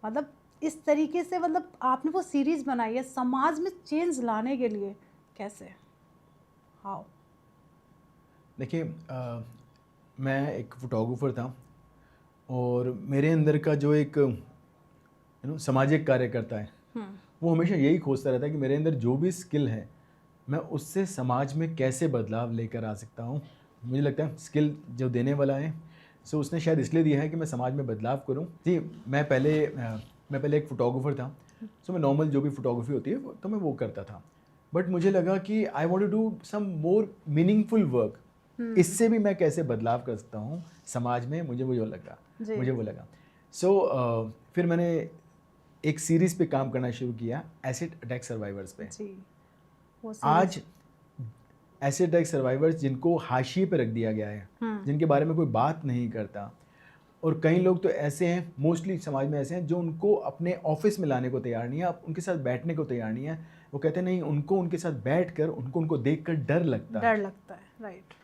Speaker 2: मतलब इस तरीके से, मतलब आपने वो सीरीज़ बनाई है समाज में चेंज लाने के लिए, कैसे, हाउ?
Speaker 1: देखिए, मैं एक फोटोग्राफर था और मेरे अंदर का जो एक सामाजिक कार्यकर्ता है, वो हमेशा यही खोजता रहता है कि मेरे अंदर जो भी स्किल है, मैं उससे समाज में कैसे बदलाव लेकर आ सकता हूँ। मुझे लगता है स्किल जो देने वाला है, सो उसने शायद इसलिए दिया है कि मैं समाज में बदलाव करूँ। जी, मैं पहले एक फ़ोटोग्राफर था, सो मैं नॉर्मल जो भी फ़ोटोग्राफी होती है तो मैं वो करता था। बट मुझे लगा कि I want to do some more meaningful work, इससे भी मैं कैसे बदलाव कर सकता हूँ समाज में, मुझे वो लगा। सो फिर मैंने एक सीरीज़ पे काम करना शुरू किया, एसिड अटैक सर्वाइवर्स पे।
Speaker 2: जी, वो
Speaker 1: आज एसिड अटैक सर्वाइवर्स जिनको हाशिए पे रख दिया गया है, जिनके बारे में कोई बात नहीं करता, और कई लोग तो ऐसे हैं, मोस्टली समाज में ऐसे हैं, जो उनको अपने ऑफिस में लाने को तैयार नहीं है, आप उनके साथ बैठने को तैयार नहीं है। वो कहते हैं नहीं, उनको उनके साथ बैठकर उनको देखकर डर लगता है।
Speaker 2: डर लगता है, राइट।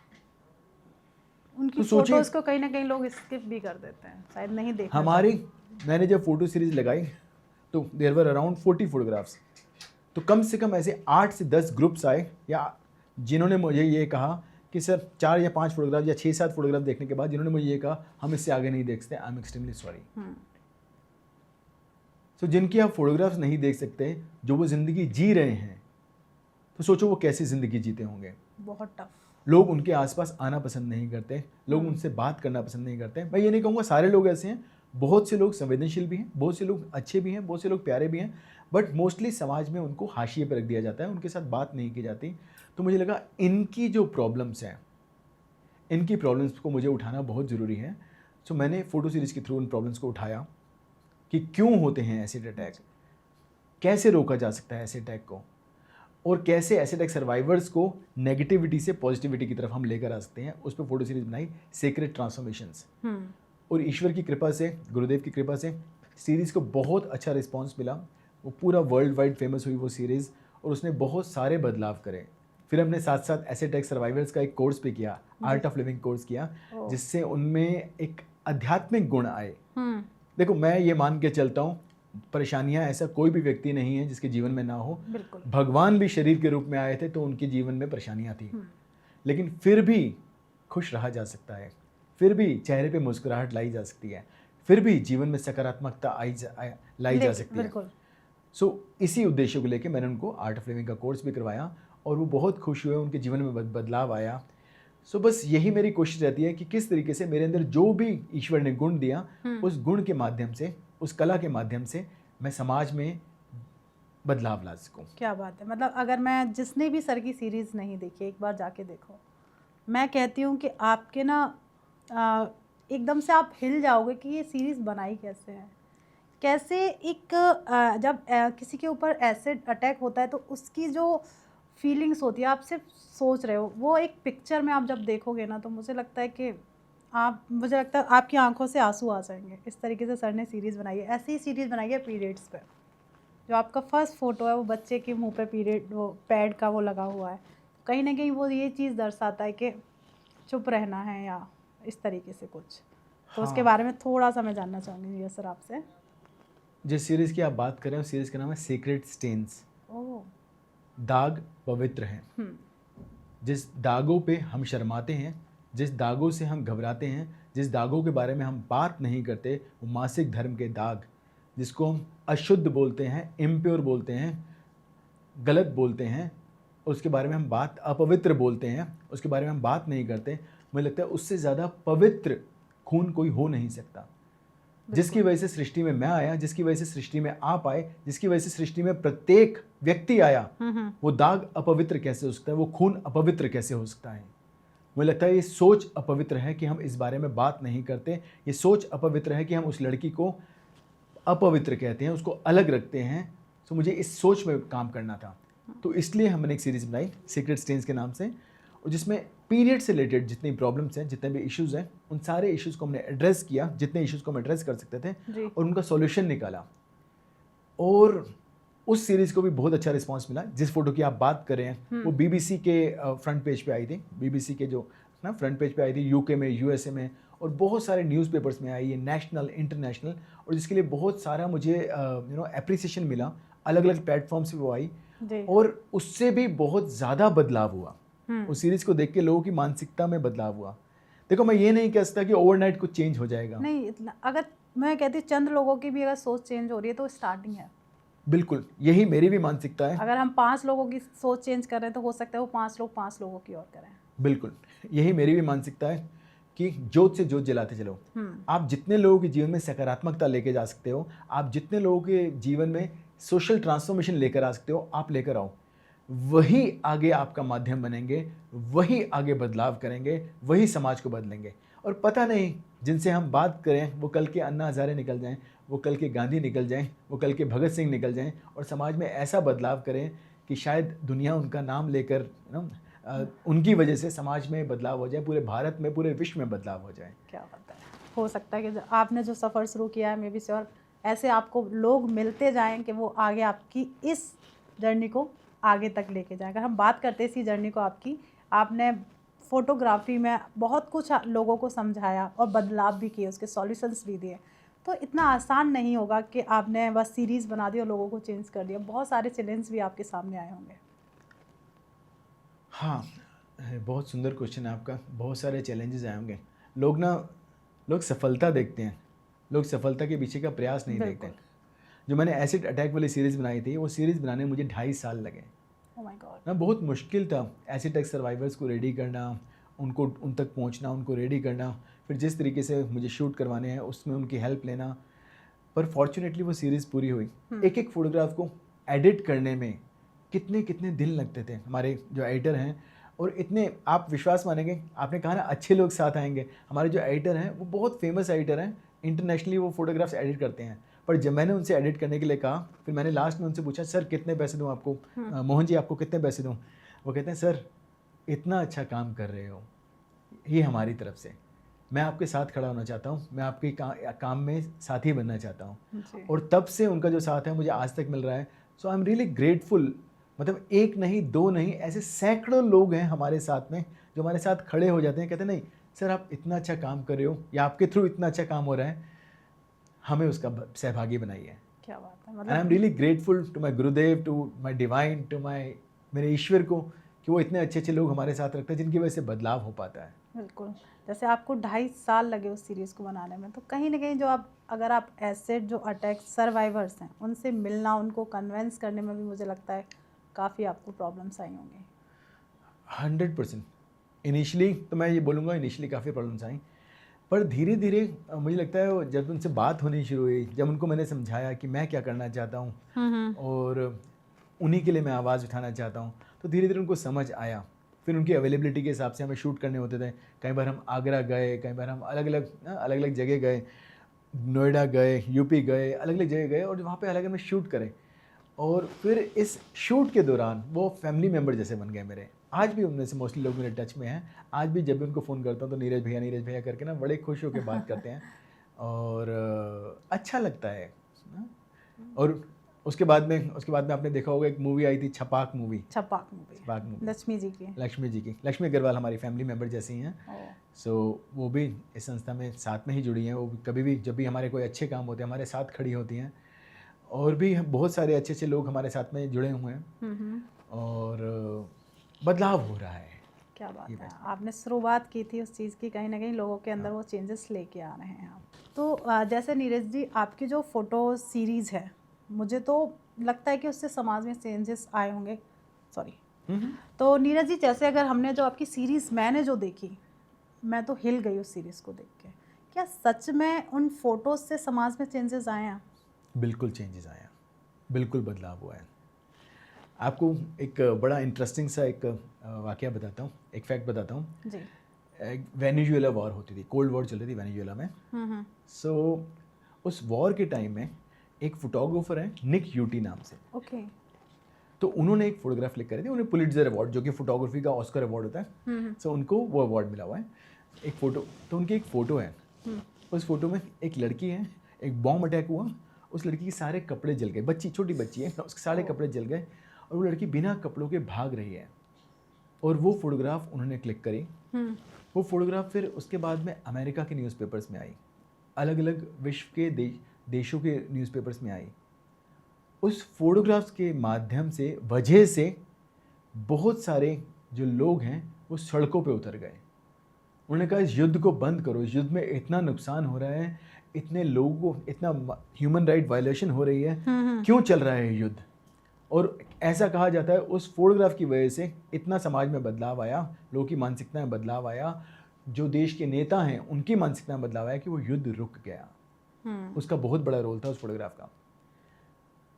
Speaker 2: उनकी
Speaker 1: तो सोचिए,
Speaker 2: फोटोज को कहीं ना कहीं लोग स्किप भी कर देते हैं, शायद नहीं देखना
Speaker 1: हमारी
Speaker 2: चाहते।
Speaker 1: मैंने जब फोटो सीरीज लगाई तो देयर वर अराउंड 40 फोटोग्राफ्स। तो कम से कम ऐसे 8 से 10 ग्रुप्स आए, या जिन्होंने मुझे ये कहा कि सर 4 या 5 फोटोग्राफ या 6-7 फोटोग्राफ देखने के बाद जिन्होंने मुझे ये कहा हम इससे आगे नहीं देख सकते, आई एम एक्सट्रीमली सॉरी। तो जिनकी आप फोटोग्राफ्स नहीं देख सकते, जो वो ज़िंदगी जी रहे हैं, तो सोचो वो कैसी ज़िंदगी जीते होंगे।
Speaker 2: बहुत टफ।
Speaker 1: लोग उनके आसपास आना पसंद नहीं करते, लोग उनसे बात करना पसंद नहीं करते। मैं ये नहीं कहूँगा सारे लोग ऐसे हैं, बहुत से लोग संवेदनशील भी हैं, बहुत से लोग अच्छे भी हैं, बहुत से लोग प्यारे भी हैं, बट मोस्टली समाज में उनको हाशिए पर रख दिया जाता है, उनके साथ बात नहीं की जाती। तो मुझे लगा इनकी जो प्रॉब्लम्स हैं, इनकी प्रॉब्लम्स को मुझे उठाना बहुत ज़रूरी है। सो मैंने फ़ोटो सीरीज़ के थ्रू उन प्रॉब्लम्स को उठाया कि क्यों होते हैं एसिड अटैक, कैसे रोका जा सकता है एसिड अटैक को, और कैसे एसिड अटैक सर्वाइवर्स को नेगेटिविटी से पॉजिटिविटी की तरफ हम लेकर आ सकते हैं। उस पर फोटो सीरीज बनाई, सीक्रेट ट्रांसफॉर्मेशंस। और ईश्वर की कृपा से, गुरुदेव की कृपा से सीरीज़ को बहुत अच्छा रिस्पांस मिला। वो पूरा वर्ल्ड वाइड फेमस हुई वो सीरीज़, और उसने बहुत सारे बदलाव करे। फिर हमने साथ साथ एसिड अटैक सर्वाइवर्स का एक कोर्स भी किया, आर्ट ऑफ लिविंग कोर्स किया, जिससे उनमें एक आध्यात्मिक गुण आए। देखो, मैं ये मान के चलता हूँ, परेशानियां ऐसा कोई भी व्यक्ति नहीं है जिसके जीवन में ना हो। भगवान भी शरीर के रूप में आए थे तो उनके जीवन में परेशानियां थी, लेकिन फिर भी खुश रहा जा सकता है, फिर भी चेहरे पे मुस्कुराहट लाई जा सकती है, फिर भी जीवन में सकारात्मकता लाई जा सकती है। सो इसी उद्देश्य को लेकर मैंने उनको आर्ट ऑफ लिविंग का कोर्स भी करवाया, और वो बहुत खुश हुए, उनके जीवन में बदलाव आया। सो बस यही मेरी कोशिश रहती है कि किस तरीके से मेरे अंदर जो भी ईश्वर ने गुण दिया, उस गुण के माध्यम से, उस कला के माध्यम से मैं समाज में बदलाव ला सकूं।
Speaker 2: क्या बात है। मतलब अगर मैं, जिसने भी सर की सीरीज़ नहीं देखी, एक बार जाके देखो। मैं कहती हूँ कि आपके ना एकदम से आप हिल जाओगे कि ये सीरीज़ बनाई कैसे है। कैसे एक जब किसी के ऊपर एसिड अटैक होता है तो उसकी जो फीलिंग्स होती है, आप सिर्फ सोच रहे हो, वो एक पिक्चर में आप जब देखोगे ना, तो मुझे लगता है कि मुझे लगता है आपकी आंखों से आंसू आ जाएंगे। इस तरीके से सर ने सीरीज़ बनाई है। ऐसी ही सीरीज़ बनाई है पीरियड्स पे। जो आपका फर्स्ट फ़ोटो है वो बच्चे के मुंह पे पीरियड, वो पैड का वो लगा हुआ है, कहीं ना कहीं वो ये चीज़ दर्शाता है कि चुप रहना है, या इस तरीके से कुछ। तो उसके बारे में थोड़ा सा मैं जानना चाहूँगी ये सर आपसे।
Speaker 1: जिस सीरीज़ की आप बात कर रहे हो, सीरीज़ का नाम है सीक्रेट स्टेन्स। दाग पवित्र हैं। जिस दागों पे हम शर्माते हैं, जिस दागों से हम घबराते हैं, जिस दागों के बारे में हम बात नहीं करते, वो मासिक धर्म के दाग, जिसको हम अशुद्ध बोलते हैं, इम्प्योर बोलते हैं, गलत बोलते हैं, उसके बारे में हम बात, अपवित्र बोलते हैं, उसके बारे में हम बात नहीं करते। मुझे लगता है उससे ज़्यादा पवित्र खून कोई हो नहीं सकता। जिसकी वजह से सृष्टि में मैं आया, जिसकी वजह से सृष्टि में आप आए, जिसकी वजह से सृष्टि में प्रत्येक व्यक्ति आया, वो दाग अपवित्र कैसे हो सकता है, वो खून अपवित्र कैसे हो सकता है। मुझे लगता है ये सोच अपवित्र है कि हम इस बारे में बात नहीं करते। ये सोच अपवित्र है कि हम उस लड़की को अपवित्र कहते हैं, उसको अलग रखते हैं। तो मुझे इस सोच में काम करना था, तो इसलिए हमने एक सीरीज़ बनाई सीक्रेट स्टेन्स के नाम से, और जिसमें पीरियड से रिलेटेड जितनी प्रॉब्लम्स हैं, जितने भी इश्यूज़ हैं, उन सारे इश्यूज़ को हमने एड्रेस किया, जितने इश्यूज़ को हम एड्रेस कर सकते थे, और उनका सॉल्यूशन निकाला। और उस सीरीज़ को भी बहुत अच्छा रिस्पांस मिला। जिस फोटो की आप बात कर रहे हैं वो BBC के फ्रंट पेज पे आई थी, BBC के जो ना फ्रंट पेज पे आई थी, UK में, USA में, और बहुत सारे न्यूज़पेपर्स में आई है, नेशनल, इंटरनेशनल, और जिसके लिए बहुत सारा मुझे एप्रिसिएशन मिला। अलग अलग प्लेटफॉर्म्स पे वो आई, और उससे भी बहुत ज़्यादा बदलाव हुआ। उस सीरीज़ को देख के लोगों की मानसिकता में बदलाव हुआ। देखो, मैं ये नहीं कह सकता कि ओवरनाइट कुछ चेंज हो जाएगा,
Speaker 2: नहीं इतना। अगर मैं कहती चंद लोगों की भी अगर सोच चेंज हो रही है तो स्टार्टिंग है।
Speaker 1: बिल्कुल, यही मेरी भी मानसिकता है।
Speaker 2: अगर हम 5 लोगों की सोच चेंज कर रहे हैं तो हो सकता है वो 5 लोग 5 लोगों की और करें।
Speaker 1: बिल्कुल, यही मेरी भी मानसिकता है कि जोत से जोत जलाते चलो। आप जितने लोगों के जीवन में सकारात्मकता लेके जा सकते हो, आप जितने लोगों के जीवन में सोशल ट्रांसफॉर्मेशन लेकर आ सकते हो, आप लेकर आओ। वही आगे आपका माध्यम बनेंगे, वही आगे बदलाव करेंगे, वही समाज को बदलेंगे। और पता नहीं, जिनसे हम बात करें वो कल के अन्ना हजारे निकल जाएं, वो कल के गांधी निकल जाएं, वो कल के भगत सिंह निकल जाएं, और समाज में ऐसा बदलाव करें कि शायद दुनिया उनका नाम लेकर उनकी वजह से समाज में बदलाव हो जाए, पूरे भारत में, पूरे विश्व में बदलाव हो जाए।
Speaker 2: क्या बात है, हो सकता है कि आपने जो सफ़र शुरू किया है मे बी श्योर ऐसे आपको लोग मिलते जाएं कि वो आगे आपकी इस जर्नी को आगे तक लेके जाएं। अगर हम बात करते हैं इसी जर्नी को आपने फ़ोटोग्राफी में बहुत कुछ लोगों को समझाया और बदलाव भी किए, उसके सॉल्यूशंस भी दिए। तो इतना आसान नहीं होगा कि आपने बस सीरीज़ बना दी और लोगों को चेंज कर दिया। बहुत सारे चैलेंज भी आपके सामने आए होंगे।
Speaker 1: हाँ, बहुत सुंदर क्वेश्चन है आपका। बहुत सारे चैलेंजेस आए होंगे। लोग सफलता देखते हैं, लोग सफलता के पीछे का प्रयास नहीं देखते।
Speaker 2: बिल्कुल।
Speaker 1: जो मैंने एसिड अटैक वाली सीरीज़ बनाई थी, वो सीरीज़ बनाने में मुझे 2.5 साल लगे।
Speaker 2: Oh my God.
Speaker 1: ना बहुत मुश्किल था एसिड अटैक सर्वाइवर्स को रेडी करना, उनको उन तक पहुंचना, उनको रेडी करना, फिर जिस तरीके से मुझे शूट करवाने हैं उसमें उनकी हेल्प लेना। पर फॉर्चुनेटली वो सीरीज़ पूरी हुई। एक एक फोटोग्राफ को एडिट करने में कितने कितने दिन लगते थे हमारे जो एडिटर हैं। और इतने, आप विश्वास मानेंगे, आपने कहा ना अच्छे लोग साथ आएंगे। हमारे जो एडिटर हैं वो बहुत फेमस एडिटर हैं, इंटरनेशनली वो फोटोग्राफ्स एडिट करते हैं। पर जब मैंने उनसे एडिट करने के लिए कहा, फिर मैंने लास्ट में उनसे पूछा, सर कितने पैसे दूँ आपको, मोहन जी आपको कितने पैसे दूँ? वो कहते हैं सर इतना अच्छा काम कर रहे हो, ये हमारी तरफ से, मैं आपके साथ खड़ा होना चाहता हूँ, मैं आपके काम में साथी बनना चाहता हूँ। और तब से उनका जो साथ है मुझे आज तक मिल रहा है। So I am really grateful. मतलब एक नहीं, दो नहीं, ऐसे सैकड़ों लोग हैं हमारे साथ में जो हमारे साथ खड़े हो जाते हैं, कहते हैं नहीं सर आप इतना अच्छा काम कर रहे हो या आपके थ्रू इतना अच्छा काम हो रहा है, हमें उसका सहभागी बनाइए।
Speaker 2: क्या बात है।
Speaker 1: And I am really grateful to my Gurudev, to my divine, to my मेरे ईश्वर को कि वो इतने अच्छे अच्छे लोग हमारे साथ रखते हैं जिनकी वजह से बदलाव हो पाता है।
Speaker 2: बिल्कुल। जैसे आपको 2.5 साल लगे उस सीरीज़ को बनाने में, तो कहीं ना कहीं जो अगर आप एसिड जो अटैक सर्वाइवर्स हैं उनसे मिलना, उनको कन्वेंस करने में भी मुझे लगता है काफ़ी आपको प्रॉब्लम्स आई होंगी।
Speaker 1: 100%। इनिशियली तो मैं ये बोलूँगा, इनिशियली काफ़ी प्रॉब्लम्स आई, पर धीरे धीरे मुझे लगता है जब उनसे बात होनी शुरू हुई, जब उनको मैंने समझाया कि मैं क्या करना चाहता हूँ और उन्हीं के लिए मैं आवाज़ उठाना चाहता हूँ, तो धीरे धीरे उनको समझ आया। फिर उनकी अवेलेबिलिटी के हिसाब से हमें शूट करने होते थे। कई बार हम आगरा गए, कई बार हम अलग अलग जगह गए, नोएडा गए, यूपी गए, अलग अलग जगह गए और वहाँ पे अलग अलग में शूट करें। और फिर इस शूट के दौरान वो फैमिली मेम्बर जैसे बन गए मेरे। आज भी उनमें से मोस्टली लोग मेरे टच में हैं। आज भी जब भी उनको फ़ोन करता हूँ तो नीरज भैया करके ना बड़े खुश होकर बात करते हैं और अच्छा लगता है ना? और उसके बाद में आपने देखा होगा एक मूवी आई थी, छपाक मूवी। लक्ष्मी जी की, लक्ष्मी अग्रवाल हमारी फैमिली मेम्बर जैसी हैं। सो वो भी इस संस्था में साथ में ही जुड़ी हैं। वो कभी भी जब भी हमारे कोई अच्छे काम होते हैं हमारे साथ खड़ी होती हैं। और भी बहुत सारे अच्छे अच्छे लोग हमारे साथ में जुड़े हुए हैं और बदलाव हो रहा है।
Speaker 2: क्या बात है। आपने शुरुआत की थी उस चीज़ की, कहीं ना कहीं लोगों के अंदर वो चेंजेस लेके आ रहे हैं आप। तो जैसे नीरज जी आपकी जो फ़ोटो सीरीज़ है, मुझे तो लगता है कि उससे समाज में चेंजेस आए होंगे। सॉरी। तो नीरज जी जैसे अगर हमने जो आपकी सीरीज़ मैंने जो देखी, मैं तो हिल गई उस सीरीज़ को देख के। क्या सच में उन फोटोज़ से समाज में चेंजेस आए हैं?
Speaker 1: बिल्कुल चेंजेस आया, बिल्कुल बदलाव हुआ है। आपको एक बड़ा इंटरेस्टिंग सा एक वाकया बताता हूँ, एक फैक्ट बताता हूँ जी। वेनेजुएला वॉर होती थी, कोल्ड वॉर चल रही थी वेनेजुएला में। सो उस वॉर के टाइम में एक फोटोग्राफर है निक यूटी नाम से।
Speaker 2: ओके।
Speaker 1: तो उन्होंने एक फोटोग्राफ क्लिक करी थी, उन्हें पुलिट्जर अवार्ड जो कि फोटोग्राफी का ऑस्कर अवार्ड होता है, सो उनको वो अवार्ड मिला हुआ है। एक फ़ोटो, तो उनकी एक फ़ोटो है, उस फोटो में एक लड़की है, एक बॉम्ब अटैक हुआ, उस लड़की के सारे कपड़े जल गए, छोटी बच्ची है, उसके सारे कपड़े जल गए और वो लड़की बिना कपड़ों के भाग रही है। और वो फोटोग्राफ उन्होंने क्लिक करी। वो फोटोग्राफ फिर उसके बाद में अमेरिका के न्यूज़पेपर्स में आई, अलग अलग विश्व के देशों के न्यूज़पेपर्स में आई। उस फोटोग्राफ्स के माध्यम से, वजह से बहुत सारे जो लोग हैं वो सड़कों पे उतर गए। उन्होंने कहा इस युद्ध को बंद करो, इस युद्ध में इतना नुकसान हो रहा है, इतने लोगों को, इतना ह्यूमन राइट वायलेशन हो रही है, क्यों चल रहा है युद्ध। और ऐसा कहा जाता है उस फोटोग्राफ की वजह से इतना समाज में बदलाव आया, लोगों की मानसिकता में बदलाव आया, जो देश के नेता हैं उनकी मानसिकता में बदलाव आया कि वो युद्ध रुक गया। उसका बहुत बड़ा रोल था उस फोटोग्राफ का।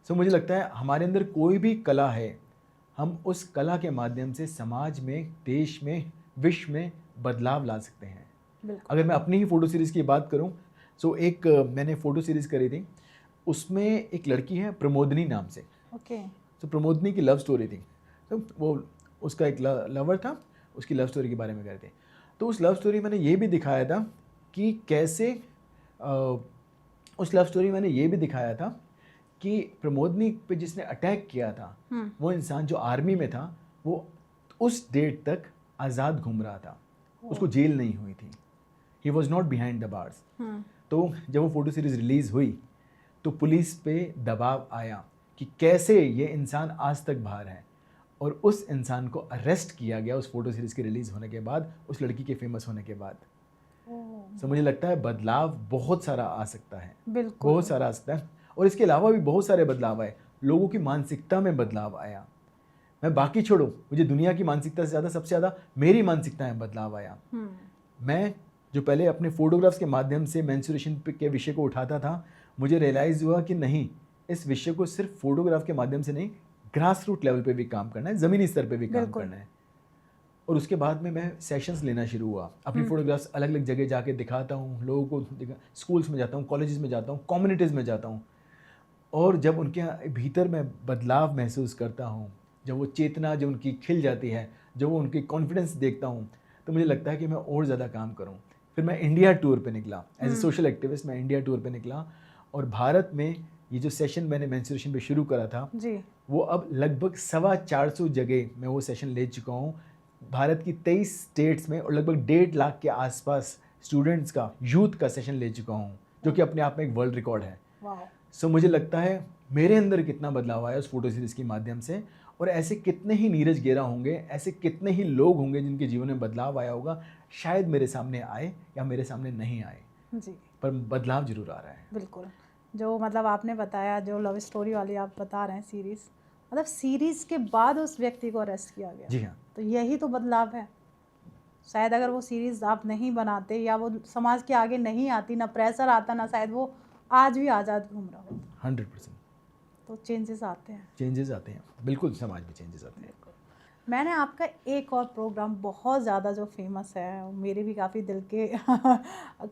Speaker 1: सो मुझे लगता है हमारे अंदर कोई भी कला है, हम उस कला के माध्यम से समाज में, देश में, विश्व में बदलाव ला सकते हैं। अगर मैं अपनी ही फ़ोटो सीरीज़ की बात करूं, सो एक मैंने फ़ोटो सीरीज़ करी थी, उसमें एक लड़की है प्रमोदनी नाम से।
Speaker 2: ओके।
Speaker 1: तो प्रमोदनी की लव स्टोरी थी, तो वो उसका एक लवर था, उसकी लव स्टोरी के बारे में कर रहे थे। तो उस लव स्टोरी मैंने ये भी दिखाया था कि कैसे उस लव स्टोरी में मैंने ये भी दिखाया था कि प्रमोदनी पे जिसने अटैक किया था वो इंसान जो आर्मी में था, वो उस डेट तक आज़ाद घूम रहा था, उसको जेल नहीं हुई थी, he was not behind the bars. तो जब वो फोटो सीरीज रिलीज़ हुई तो पुलिस पे दबाव आया कि कैसे ये इंसान आज तक बाहर है, और उस इंसान को अरेस्ट किया गया उस फोटो सीरीज के रिलीज़ होने के बाद, उस लड़की के फेमस होने के बाद। तो मुझे लगता है बदलाव बहुत सारा आ सकता है,
Speaker 2: बिल्कुल
Speaker 1: बहुत सारा आ सकता है। और इसके अलावा भी बहुत सारे बदलाव आए, लोगों की मानसिकता में बदलाव आया। मैं बाकी छोड़ो, मुझे दुनिया की मानसिकता से ज़्यादा, सबसे ज़्यादा मेरी मानसिकता में बदलाव आया। मैं जो पहले अपने फोटोग्राफ्स के माध्यम से मेंस्ट्रुएशन के विषय को उठाता था, मुझे रियलाइज़ हुआ कि नहीं, इस विषय को सिर्फ फोटोग्राफ के माध्यम से नहीं, ग्रास रूट लेवल पे भी काम करना है, ज़मीनी स्तर पे भी काम करना है। और उसके बाद में मैं सेशंस लेना शुरू हुआ, अपनी फोटोग्राफ्स अलग अलग जगह जाके दिखाता हूँ, लोगों को स्कूल्स में जाता हूँ, कॉलेजेस में जाता हूँ, कम्युनिटीज़ में जाता हूँ, और जब उनके भीतर मैं बदलाव महसूस करता हूँ, जब वो चेतना जो उनकी खिल जाती है, जब वो उनकी कॉन्फिडेंस देखता हूँ, तो मुझे लगता है कि मैं और ज़्यादा काम करूँ। फिर मैं इंडिया टूर पे निकला, एज ए सोशल एक्टिविस्ट मैं इंडिया टूर पे निकला, और भारत में ये जो सेशन मैंने मेंस्ट्रुएशन पे शुरू करा था
Speaker 2: जी,
Speaker 1: वो अब लगभग 450 जगह मैं वो सेशन ले चुका हूँ, भारत की 23 स्टेट्स में, और लगभग 1.5 लाख के आसपास स्टूडेंट्स का, यूथ का सेशन ले चुका हूँ, जो कि अपने आप में एक वर्ल्ड रिकॉर्ड है। सो मुझे लगता है मेरे अंदर कितना बदलाव आया उस फोटो सीरीज़ के माध्यम से, और ऐसे कितने ही नीरज गेरा होंगे, ऐसे कितने ही लोग होंगे जिनके जीवन में बदलाव आया होगा, शायद मेरे सामने आए या मेरे सामने नहीं आए,
Speaker 2: जी,
Speaker 1: पर बदलाव जरूर आ रहा है।
Speaker 2: बिल्कुल। जो मतलब आपने बताया, जो लव स्टोरी वाली आप बता रहे हैं सीरीज़, मतलब सीरीज़ के बाद उस व्यक्ति को अरेस्ट किया गया।
Speaker 1: जी हाँ,
Speaker 2: तो यही तो बदलाव है। शायद अगर वो सीरीज़ आप नहीं बनाते या वो समाज के आगे नहीं आती, ना प्रेशर आता, ना शायद वो आज भी आज़ाद घूम रहा होता।
Speaker 1: 100%
Speaker 2: तो चेंजेस आते हैं।
Speaker 1: चेंजेस आते हैं, बिल्कुल समाज में चेंजेस आते हैं।
Speaker 2: मैंने आपका एक और प्रोग्राम बहुत ज़्यादा जो फेमस है, मेरे भी काफ़ी दिल के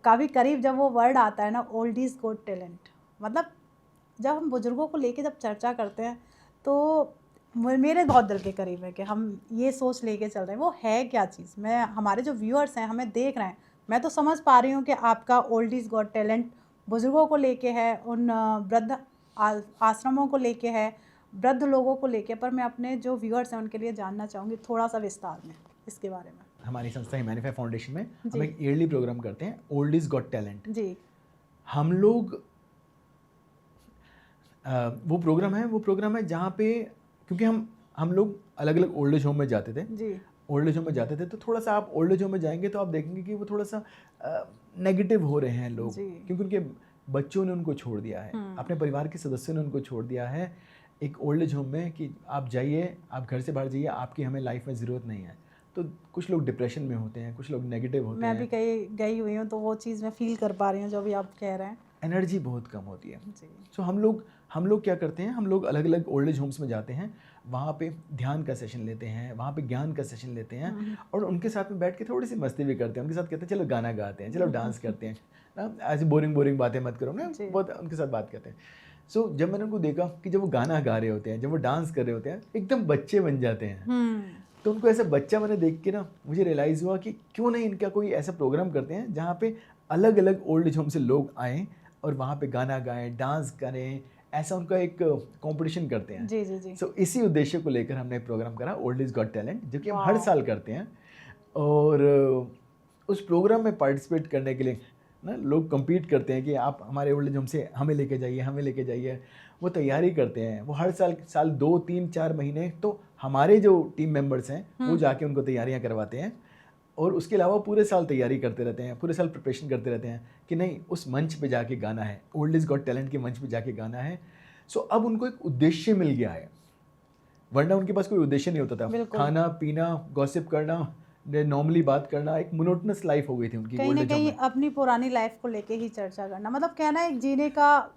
Speaker 2: काफ़ी करीब, जब वो वर्ड आता है ना, ओल्ड इज़ गोट टैलेंट। मतलब जब हम बुज़ुर्गों को लेके जब चर्चा करते हैं तो मेरे बहुत दिल के करीब है कि हम ये सोच लेके चल रहे हैं, वो है क्या चीज़। मैं, हमारे जो व्यूअर्स हैं हमें देख रहे हैं, मैं तो समझ पा रही हूँ कि आपका ओल्ड इज़ गॉट टैलेंट बुज़ुर्गों को लेके है, उन वृद्ध आश्रमों को लेके है, वृद्ध लोगों को लेके, पर मैं अपने जो व्यूअर्स हैं उनके लिए जानना चाहूँगी थोड़ा सा विस्तार में इसके बारे में।
Speaker 1: हमारी संस्था ह्यूमैनिफाई फाउंडेशन में
Speaker 2: जी।
Speaker 1: हम एक ईयरली प्रोग्राम करते हैं, ओल्ड इज़ गॉट टैलेंट।
Speaker 2: जी,
Speaker 1: हम लोग वो प्रोग्राम है जहाँ पे, क्योंकि हम लोग अलग अलग ओल्ड एज होम में जाते थे,
Speaker 2: जी,
Speaker 1: ओल्ड एज होम में जाते थे, तो थोड़ा सा आप ओल्ड एज होम में जाएंगे तो आप देखेंगे कि वो थोड़ा सा नेगेटिव हो रहे हैं लोग,
Speaker 2: जी।
Speaker 1: क्योंकि उनके बच्चों ने उनको छोड़ दिया है, अपने परिवार के सदस्यों ने उनको छोड़ दिया है एक ओल्ड एज होम में, कि आप जाइए, आप घर से बाहर जाइए, आपकी हमें लाइफ में ज़रूरत नहीं है। तो कुछ लोग डिप्रेशन में होते हैं, कुछ लोग नेगेटिव होते
Speaker 2: मैं
Speaker 1: हैं,
Speaker 2: भी कहीं गई हुई हूँ तो वो चीज़ मैं फील कर पा रही हूँ जो भी आप कह रहे हैं।
Speaker 1: एनर्जी बहुत कम होती है।
Speaker 2: जी,
Speaker 1: सो हम लोग क्या करते हैं, हम लोग अलग अलग ओल्ड एज होम्स में जाते हैं, वहाँ पे ध्यान का सेशन लेते हैं, वहाँ पे ज्ञान का सेशन लेते हैं, और उनके साथ में बैठ के थोड़ी सी मस्ती भी करते हैं, उनके साथ कहते हैं चलो गाना गाते हैं, चलो डांस करते हैं ना, ऐसी बोरिंग बातें मत करो ना,
Speaker 2: जी।
Speaker 1: बहुत उनके साथ बात करते हैं। सो जब मैंने उनको देखा कि जब वो गाना गा रहे होते हैं, जब वो डांस कर रहे होते हैं, एकदम बच्चे बन जाते हैं। तो उनको ऐसा बच्चा मैंने देख के ना, मुझे रियलाइज़ हुआ कि क्यों नहीं इनका कोई ऐसा प्रोग्राम करते हैं जहाँ पे अलग अलग ओल्ड एज होम से लोग आएँ और वहाँ पे गाना गाएं, डांस करें, ऐसा उनका एक कंपटीशन करते हैं।
Speaker 2: जी, जी, जी।
Speaker 1: सो इसी उद्देश्य को लेकर हमने एक प्रोग्राम करा, ओल्ड इज़ गॉट टैलेंट, जो कि हम हर
Speaker 2: वाह!
Speaker 1: साल करते हैं। और उस प्रोग्राम में पार्टिसिपेट करने के लिए ना लोग कम्पीट करते हैं कि आप हमारे ओल्ड एज होम से हमें लेके जाइए। वो तैयारी करते हैं, वो हर साल 2, 3, 4 महीने तो हमारे जो टीम मेंबर्स हैं वो जाके उनको तैयारियां करवाते हैं, और उसके अलावा पूरे साल तैयारी करते रहते हैं, पूरे साल प्रिपरेशन करते रहते हैं कि नहीं, उस मंच पे जाके गाना है, ओल्ड इज़ गॉट टैलेंट के मंच पे जाके गाना है। सो अब उनको एक उद्देश्य मिल गया है, वरना उनके पास कोई उद्देश्य नहीं होता था।
Speaker 2: बिल्कुल।
Speaker 1: खाना पीना, गॉसिप करना, नॉर्मली बात करना, एक मोनोटनस लाइफ हो गई थी उनकी
Speaker 2: कहीं
Speaker 1: ओल्ड
Speaker 2: न
Speaker 1: एज होम
Speaker 2: कहीं
Speaker 1: में।
Speaker 2: अपनी पुरानी लाइफ को लेके ही चर्चा करना, मतलब कहना एक जीने का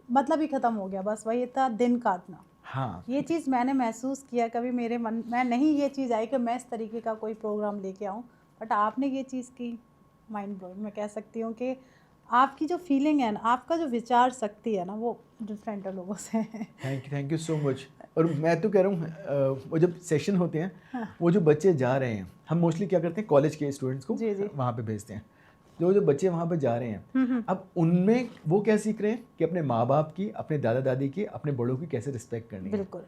Speaker 2: मतलब ही खत्म हो गया, बस वही था दिन काटना।
Speaker 1: हाँ,
Speaker 2: ये चीज़ मैंने महसूस किया, कभी मेरे मन में नहीं ये चीज़ आई कि मैं इस तरीके का कोई प्रोग्राम लेके आऊँ, बट आपने ये चीज़ की, माइंड ब्लोइंग मैं कह सकती हूँ कि आपकी जो फीलिंग है ना, आपका जो विचार शक्ति है ना, वो डिफरेंट है लोगों से।
Speaker 1: Thank you so much. और मैं तो कह रहा हूँ वो जब सेशन होते हैं, वो जो बच्चे जा रहे हैं, हम मोस्टली क्या करते हैं, कॉलेज के स्टूडेंट्स को
Speaker 2: जी, जी।
Speaker 1: वहाँ पे भेजते हैं। जो बच्चे वहाँ पे जा रहे हैं, अब उनमें वो क्या सीख रहे हैं कि अपने माँ बाप की, अपने दादा दादी की, अपने बड़ों की कैसे रिस्पेक्ट करनी है।
Speaker 2: बिल्कुल।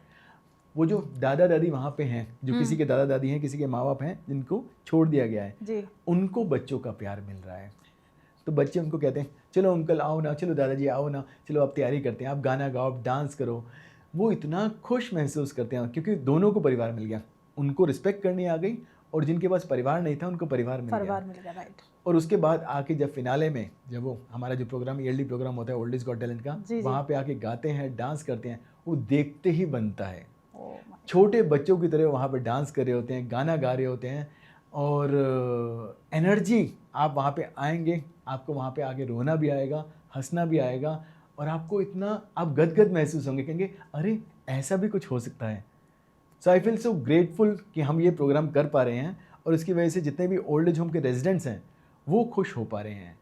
Speaker 1: वो जो दादा दादी वहाँ पे हैं, जो किसी के दादा दादी हैं, किसी के माँ बाप हैं जिनको छोड़ दिया गया है,
Speaker 2: जी।
Speaker 1: उनको बच्चों का प्यार मिल रहा है। तो बच्चे उनको कहते हैं चलो अंकल आओ ना, चलो दादाजी आओ ना, चलो आप तैयारी करते हैं, आप गाना गाओ, आप डांस करो। वो इतना खुश महसूस करते हैं क्योंकि दोनों को परिवार मिल गया, उनको रिस्पेक्ट करनी आ गई, और जिनके पास परिवार नहीं था उनको परिवार मिल गया।
Speaker 2: राइट।
Speaker 1: और उसके बाद आके जब फिनाले में, जब वो हमारा जो प्रोग्राम ईयरली प्रोग्राम होता है ओल्ड इज गॉट टैलेंट का, वहाँ पे आके गाते हैं, डांस करते हैं, वो देखते ही बनता है। छोटे बच्चों की तरह वहाँ पे डांस कर रहे होते हैं, गाना गा रहे होते हैं, और एनर्जी, आप वहाँ पे आएंगे, आपको वहाँ पे आके रोना भी आएगा, हंसना भी आएगा, और आपको इतना आप गदगद महसूस होंगे, कहेंगे अरे ऐसा भी कुछ हो सकता है। So I feel so grateful कि हम ये प्रोग्राम कर पा रहे हैं, और इसकी वजह से जितने भी ओल्ड एज होम के रेजिडेंट्स हैं वो खुश हो पा रहे हैं।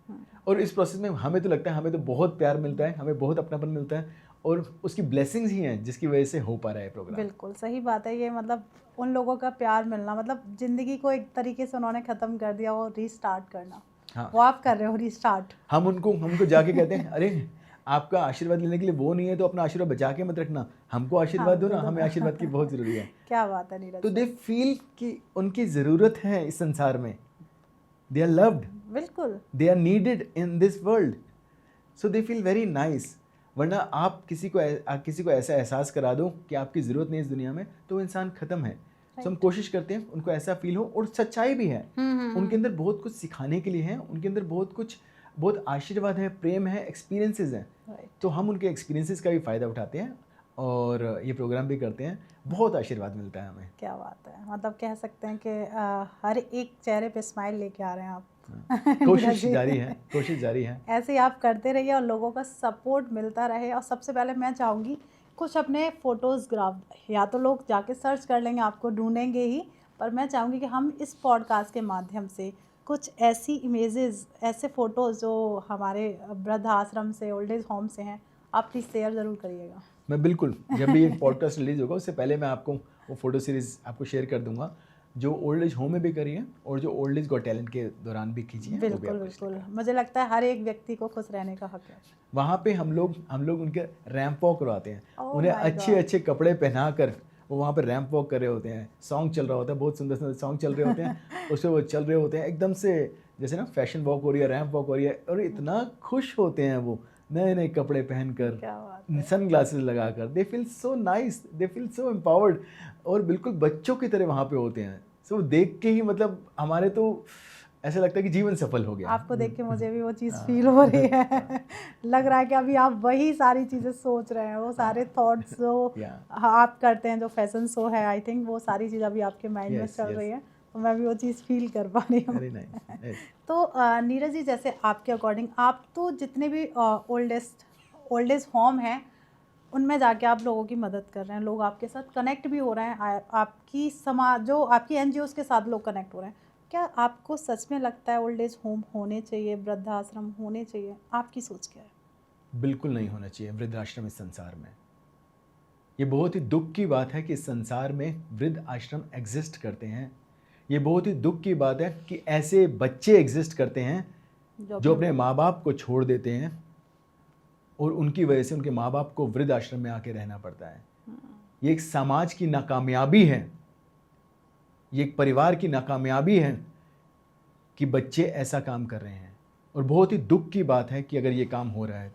Speaker 1: और इस प्रोसेस में हमें तो लगता है हमें तो बहुत प्यार मिलता है, हमें बहुत अपनापन मिलता है, और उसकी ब्लेसिंग्स ही हैं जिसकी वजह से हो पा रहा है प्रोग्राम।
Speaker 2: बिल्कुल सही बात है ये, मतलब उन लोगों का प्यार मिलना, मतलब ज़िंदगी को एक तरीके से उन्होंने ख़त्म कर दिया, वो रीस्टार्ट करना।
Speaker 1: हाँ,
Speaker 2: वो आप कर रहे हो रीस्टार्ट।
Speaker 1: हम उनको जाके कहते हैं अरे आपका आशीर्वाद लेने के लिए वो नहीं है तो अपना आशीर्वाद बचा के मत रखना, हमको आशीर्वाद दो ना, हमें आशीर्वाद की बहुत ज़रूरी है।
Speaker 2: क्या बात है नीरज।
Speaker 1: तो दे फील कि उनकी ज़रूरत है इस संसार में, दे आर लव्ड,
Speaker 2: बिल्कुल,
Speaker 1: they are needed in this world, so they feel very nice. वरना आप किसी को ऐसा एहसास करा दो कि आपकी ज़रूरत नहीं इस दुनिया में, तो वो इंसान ख़त्म है। तो हम कोशिश करते हैं उनको ऐसा फील हो, और सच्चाई भी है, उनके अंदर बहुत कुछ सिखाने के लिए है, उनके अंदर बहुत आशीर्वाद है, प्रेम है, एक्सपीरियंसेस हैं। तो हम उनके एक्सपीरियंसेस का भी फ़ायदा उठाते हैं, और ये प्रोग्राम भी करते हैं, बहुत आशीर्वाद मिलता है हमें।
Speaker 2: क्या बात है, मतलब कह सकते हैं कि हर एक चेहरे पे स्माइल लेके आ रहे हैं आप।
Speaker 1: कोशिश जारी है।
Speaker 2: ऐसे ही आप करते रहिए और लोगों का सपोर्ट मिलता रहे। और सबसे पहले मैं चाहूँगी कुछ अपने फ़ोटोज़ या तो लोग जाके सर्च कर लेंगे, आपको ढूंढेंगे ही, पर मैं चाहूँगी कि हम इस पॉडकास्ट के माध्यम से कुछ ऐसी इमेजेस, ऐसे फ़ोटोज़ जो हमारे वृद्ध आश्रम से, ओल्ड एज होम से हैं, आप प्लीज़ शेयर ज़रूर करिएगा।
Speaker 1: मैं बिल्कुल, जब भी ये पॉडकास्ट रिलीज़ होगा उससे पहले मैं आपको वो फ़ोटो सीरीज़ आपको शेयर कर दूंगा, जो ओल्ड एज होम में भी करी है और जो ओल्ड एज गॉट टैलेंट के दौरान भी खींची है।
Speaker 2: बिल्कुल, मुझे लगता है हर एक व्यक्ति को खुश रहने का हक है।
Speaker 1: वहाँ पे हम लोग उनके रैंप वॉक करवाते हैं, उन्हें अच्छे कपड़े पहना कर वो वहाँ पे रैंप वॉक कर रहे होते हैं, सॉन्ग चल रहा होता है, बहुत सुंदर सॉन्ग चल रहे होते हैं, उससे वो चल रहे होते हैं एकदम से जैसे ना फैशन वॉक हो रही है, रैंप वॉक हो रही है, और इतना खुश होते हैं वो नए कपड़े पहनकर, सन ग्लासेस लगाकर। They feel so nice, they feel so empowered, और बिल्कुल बच्चों की तरह वहाँ पे होते हैं। सो देख के ही मतलब हमारे तो ऐसा लगता है कि जीवन सफल हो गया।
Speaker 2: आपको देख के मुझे भी वो चीज़ फील हो रही है। लग रहा है कि अभी आप वही सारी चीज़ें सोच रहे हैं, वो सारे थॉट्स जो आप करते हैं, जो फैशन शो है, आई थिंक वो सारी चीज़ अभी आपके माइंड में चल रही है, तो मैं भी वो चीज़ फील कर पा रही हूँ। तो नीरज जी, जैसे आपके अकॉर्डिंग, आप तो जितने भी ओल्ड एज होम हैं उनमें जाके आप लोगों की मदद कर रहे हैं, लोग आपके साथ कनेक्ट भी हो रहे हैं, आपकी समाज जो आपकी NGOs के साथ लोग कनेक्ट हो रहे हैं। क्या आपको सच में लगता है ओल्ड एज होम होने चाहिए, वृद्धाश्रम होने चाहिए? आपकी सोच क्या है?
Speaker 1: बिल्कुल नहीं होना चाहिए वृद्धाश्रम इस संसार में। ये बहुत ही दुख की बात है कि इस संसार में वृद्ध आश्रम एग्जिस्ट करते हैं। ये बहुत ही दुख की बात है कि ऐसे बच्चे एग्जिस्ट करते हैं जो अपने माँ बाप को छोड़ देते हैं, और उनकी वजह से उनके माँ बाप को वृद्ध आश्रम में आके रहना पड़ता है। ये एक समाज की नाकामयाबी है, ये एक परिवार की नाकामयाबी है कि बच्चे ऐसा काम कर रहे हैं, और बहुत ही दुख की बात है कि अगर ये काम हो रहा है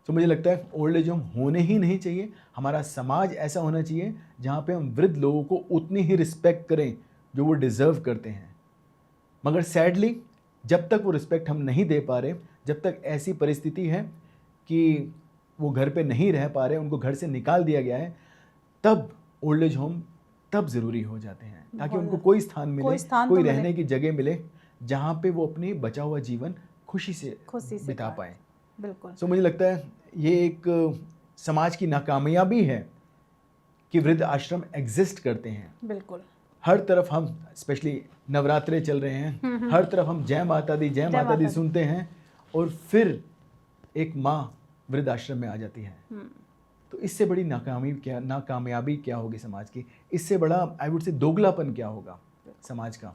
Speaker 1: तो मुझे लगता है ओल्ड एज होम होने ही नहीं चाहिए। हमारा समाज ऐसा होना चाहिए जहाँ पे हम वृद्ध लोगों को उतनी ही रिस्पेक्ट करें जो वो डिज़र्व करते हैं। मगर सैडली जब तक वो रिस्पेक्ट हम नहीं दे पा रहे, जब तक ऐसी परिस्थिति है कि वो घर पे नहीं रह पा रहे, उनको घर से निकाल दिया गया है, तब ओल्ड एज होम तब ज़रूरी हो जाते हैं, ताकि उनको कोई स्थान मिले, कोई रहने की जगह मिले जहाँ पे वो अपनी बचा हुआ जीवन खुशी से बिता पाएँ।
Speaker 2: बिल्कुल।
Speaker 1: सो मुझे लगता है ये एक समाज की नाकामयाबी है कि वृद्ध आश्रम एग्जिस्ट करते हैं।
Speaker 2: बिल्कुल।
Speaker 1: हर तरफ हम, स्पेशली नवरात्रे चल रहे हैं, हर तरफ हम जय माता दी सुनते हैं, और फिर एक माँ वृद्ध आश्रम में आ जाती है। तो इससे बड़ी नाकामयाबी क्या होगी समाज की? इससे बड़ा आई वुड से दोगलापन क्या होगा समाज का,